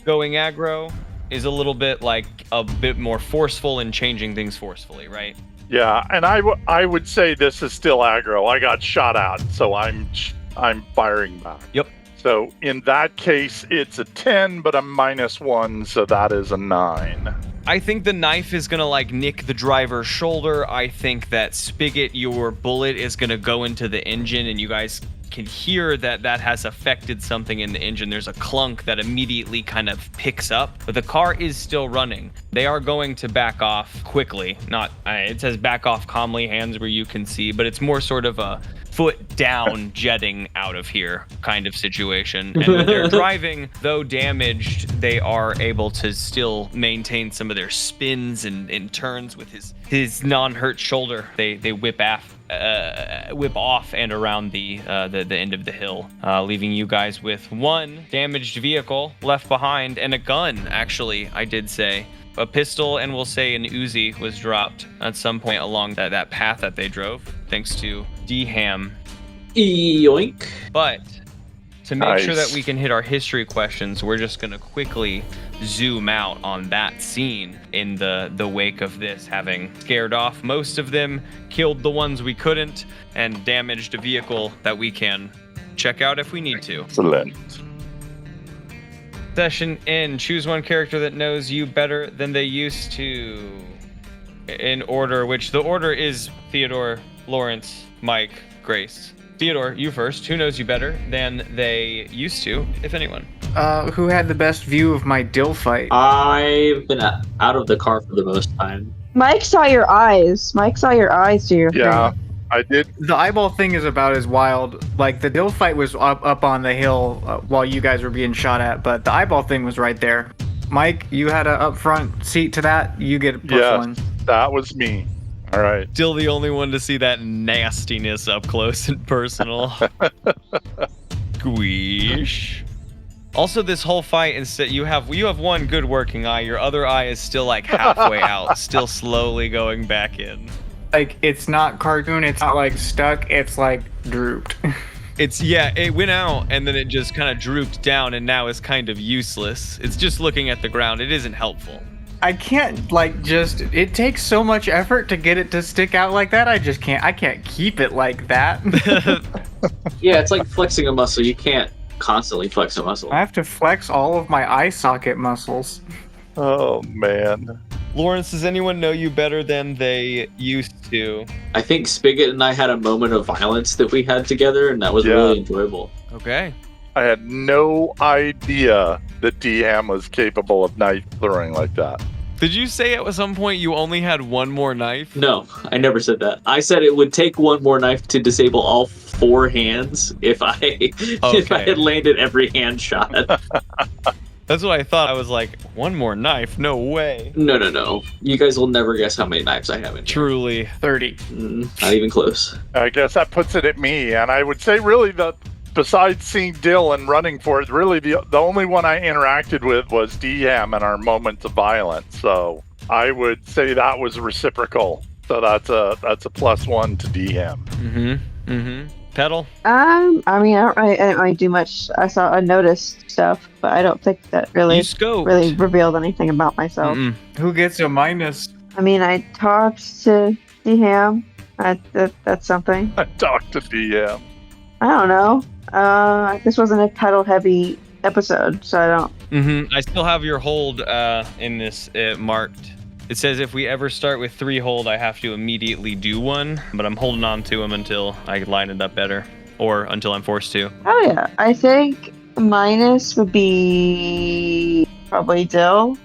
going aggro is a little bit like a bit more forceful and changing things forcefully, right? Yeah, and I would say this is still aggro. I got shot at, so I'm firing back. Yep. So in that case, it's a 10, but I'm -1, so that is a 9. I think the knife is gonna like nick the driver's shoulder. I think that Spigot, your bullet is gonna go into the engine, and you guys can hear that has affected something in the engine. There's a clunk that immediately kind of picks up, but the car is still running. They are going to back off quickly. Not, it says back off calmly, hands where you can see, but it's more sort of a foot down jetting out of here kind of situation. And when they're driving, though damaged, they are able to still maintain some of their spins and turns with his non-hurt shoulder. They whip off and around the end of the hill, leaving you guys with one damaged vehicle left behind and a gun. Actually, I did say a pistol, and we'll say an Uzi was dropped at some point along that path that they drove, thanks to DHAM. Yoink. But to make sure Nice. that we can hit our history questions, we're just going to quickly zoom out on that scene in the wake of this, having scared off most of them, killed the ones we couldn't, and damaged a vehicle that we can check out if we need to. Excellent. Session in. Choose one character that knows you better than they used to. In order, which the order is Theodore, Lawrence, Mike, Grace. Theodore, you first. Who knows you better than they used to, if anyone? Who had the best view of my Dill fight? I've been out of the car for the most time. Mike saw your eyes. Mike saw your eyes do your Yeah, thing. I did. The eyeball thing is about as wild. Like, the Dill fight was up on the hill while you guys were being shot at, but the eyeball thing was right there. Mike, you had a up front seat to that. You get a +1. That was me. All right. Still the only one to see that nastiness up close and personal. Squeesh. Also, this whole fight, instead you have one good working eye. Your other eye is still like halfway out, still slowly going back in. Like, it's not cartoon, it's not like stuck, it's like drooped. It went out and then it just kind of drooped down and now is kind of useless. It's just looking at the ground. It isn't helpful. I can't, it takes so much effort to get it to stick out like that. I can't keep it like that. Yeah, it's like flexing a muscle. You can't constantly flex a muscle. I have to flex all of my eye socket muscles. Oh man. Lawrence, does anyone know you better than they used to? I think Spigot and I had a moment of violence that we had together, and that was really enjoyable. Okay. I had no idea that DHAM was capable of knife throwing like that. Did you say at some point you only had one more knife? No, I never said that. I said it would take one more knife to disable all 4 hands if I had landed every hand shot. That's what I thought. I was like, one more knife? No way. No. You guys will never guess how many knives I have in here. Truly. 30. Not even close. I guess that puts it at me. And I would say really that besides seeing Dill and running for it, really the only one I interacted with was DHAM and our moments of violence. So I would say that was reciprocal. So that's a +1 to DHAM. Petal? I mean, I didn't really do much. I noticed stuff, but I don't think that really You scoped. really revealed anything about myself. Who gets a minus? I mean, I talked to DHAM. That's something. I talked to DHAM. I don't know. This wasn't a Petal-heavy episode, so I don't. I still have your hold in this marked. It says if we ever start with 3 hold, I have to immediately do 1, but I'm holding on to them until I line it up better, or until I'm forced to. Oh yeah, I think minus would be probably Dill,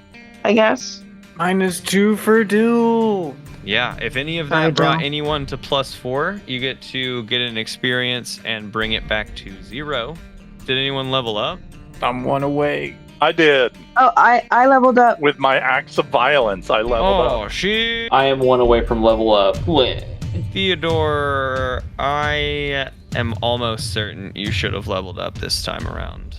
I guess. -2 for Dill. Yeah, if any of I that brought don't. anyone to +4, you get to get an experience and bring it back to 0. Did anyone level up? I'm 1 away. I did. Oh, I leveled up. With my acts of violence, I leveled up. Oh, shit. I am 1 away from level up. Theodore, I am almost certain you should have leveled up this time around.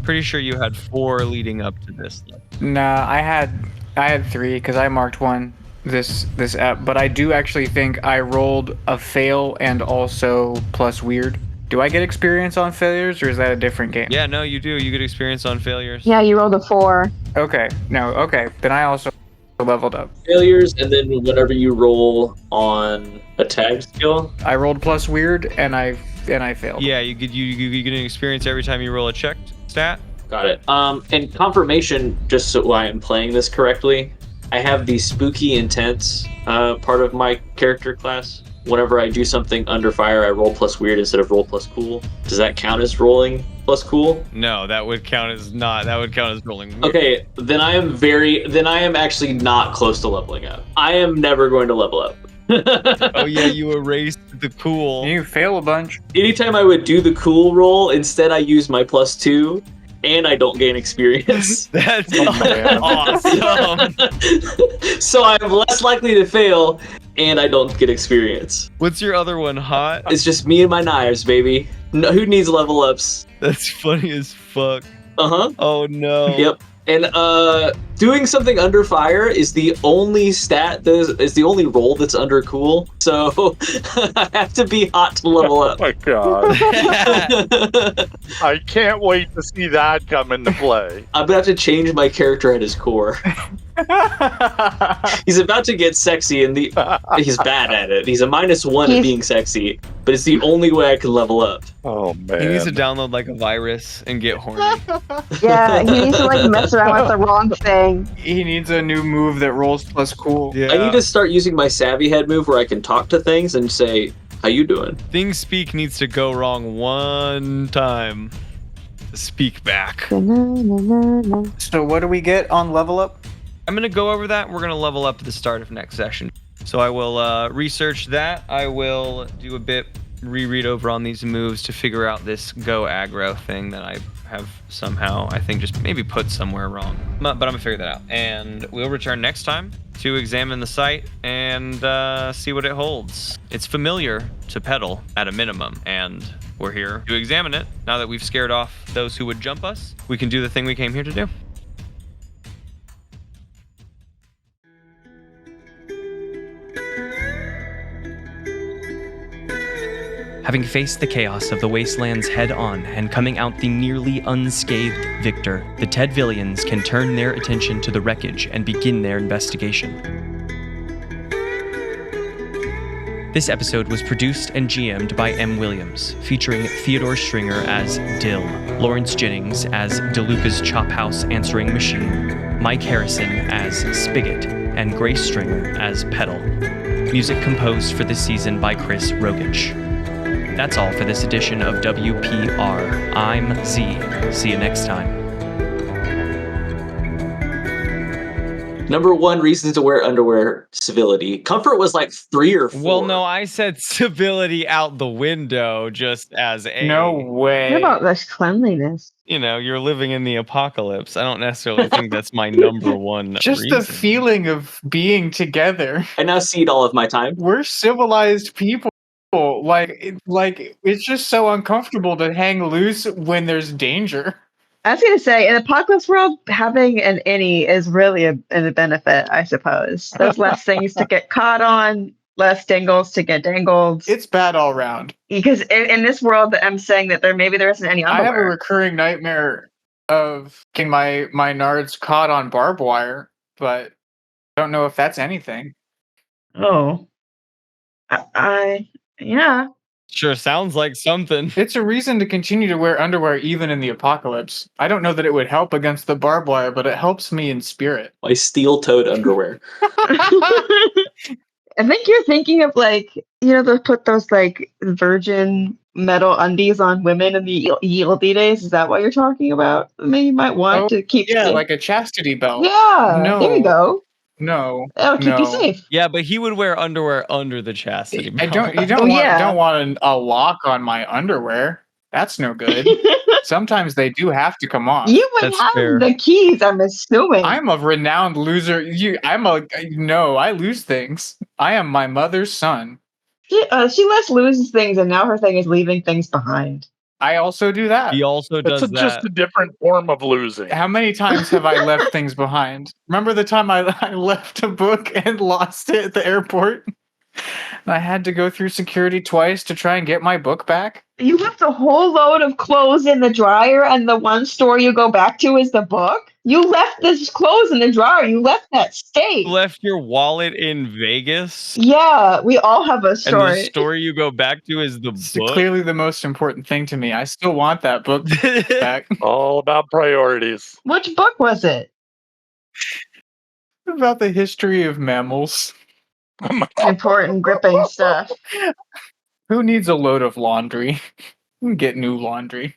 Pretty sure you had 4 leading up to this. Nah, I had 3 because I marked 1 this app, but I do actually think I rolled a fail and also plus weird. Do I get experience on failures, or is that a different game? Yeah, no, you do. You get experience on failures. Yeah, you rolled a 4. Okay. Then I also leveled up. Failures, and then whenever you roll on a tag skill. I rolled plus weird, and I failed. Yeah, you get an experience every time you roll a checked stat. Got it. And confirmation, just so I am playing this correctly, I have the spooky intense part of my character class. Whenever I do something under fire, I roll plus weird instead of roll plus cool. Does that count as rolling plus cool? No, that would count as not. That would count as rolling weird. Okay, then I am actually not close to leveling up. I am never going to level up. Oh yeah, you erased the cool. You fail a bunch. Anytime I would do the cool roll, instead I use my +2, and I don't gain experience. That's man. awesome. So I'm less likely to fail, and I don't get experience. What's your other one, Hot? It's just me and my knives, baby. No, who needs level ups? That's funny as fuck. Uh-huh. Oh no. Yep. And doing something under fire is the only stat that is the only roll that's under cool. So I have to be hot to level Oh up. my god. I can't wait to see that come into play. I'm gonna have to change my character at his core. He's about to get sexy, and he's bad at it. He's a -1 at being sexy, but it's the only way I can level up. Oh man. He needs to download like a virus and get horny. Yeah, he needs to like mess around with the wrong thing. He needs a new move that rolls plus cool. Yeah. I need to start using my savvy head move where I can talk to things and say, "How you doing?" Things speak needs to go wrong one time. Speak back. So what do we get on level up? I'm gonna go over that. We're gonna level up at the start of next session. So I will research that. I will do a bit reread over on these moves to figure out this go aggro thing that I have somehow, I think, just maybe put somewhere wrong. But I'm gonna figure that out. And we'll return next time to examine the site and see what it holds. It's familiar to Petal at a minimum, and we're here to examine it. Now that we've scared off those who would jump us, we can do the thing we came here to do. Having faced the chaos of the wastelands head-on and coming out the nearly unscathed victor, the Tedvillians can turn their attention to the wreckage and begin their investigation. This episode was produced and GM'd by M. Williams, featuring Theodore Stringer as Dill, Lawrence Jennings as Deluca's Chophouse answering machine, Mike Harrison as Spicket, and Grace Stringer as Petal. Music composed for this season by Chris Rogich. That's all for this edition of WPR. I'm Z. See you next time. Number 1 reasons to wear underwear, civility. Comfort was like 3 or 4. Well, no, I said civility out the window just as a. No What way. about this cleanliness? You know, you're living in the apocalypse. I don't necessarily think that's my number one Just reason. the feeling of being together. I now cede all of my time. We're civilized people. Like it's just so uncomfortable to hang loose when there's danger. I was gonna say, in Apocalypse World, having an innie is really a benefit, I suppose. There's less things to get caught on, less dangles to get dangled. It's bad all round. Because in this world, I'm saying that there isn't any I have a underwear. recurring nightmare of getting my nards caught on barbed wire, but I don't know if that's anything. Oh, yeah. Sure sounds like something. It's a reason to continue to wear underwear even in the apocalypse. I don't know that it would help against the barbed wire, but it helps me in spirit. My steel-toed underwear. I think you're thinking of they put those virgin metal undies on women in the yieldy days. Is that what you're talking about? Maybe you might want to keep. Yeah, like a chastity belt. Yeah. No. There you go. No. That'll keep you safe. Yeah, but he would wear underwear under the chastity belt. You don't want a lock on my underwear. That's no good. Sometimes they do have to come off. You would have the keys, I'm assuming. I'm a renowned loser. I lose things. I am my mother's son. She lets lose things, and now her thing is leaving things behind. I also do that. He also does that. It's just a different form of losing. How many times have I left things behind? Remember the time I left a book and lost it at the airport? And I had to go through security twice to try and get my book back? You left a whole load of clothes in the dryer, and the one store you go back to is the book? You left this clothes in the dryer. You left that state. You left your wallet in Vegas? Yeah, we all have a story. And the story you go back to is the book? Clearly the most important thing to me. I still want that book back. All about priorities. Which book was it? About the history of mammals. Important gripping stuff. Who needs a load of laundry? You can get new laundry.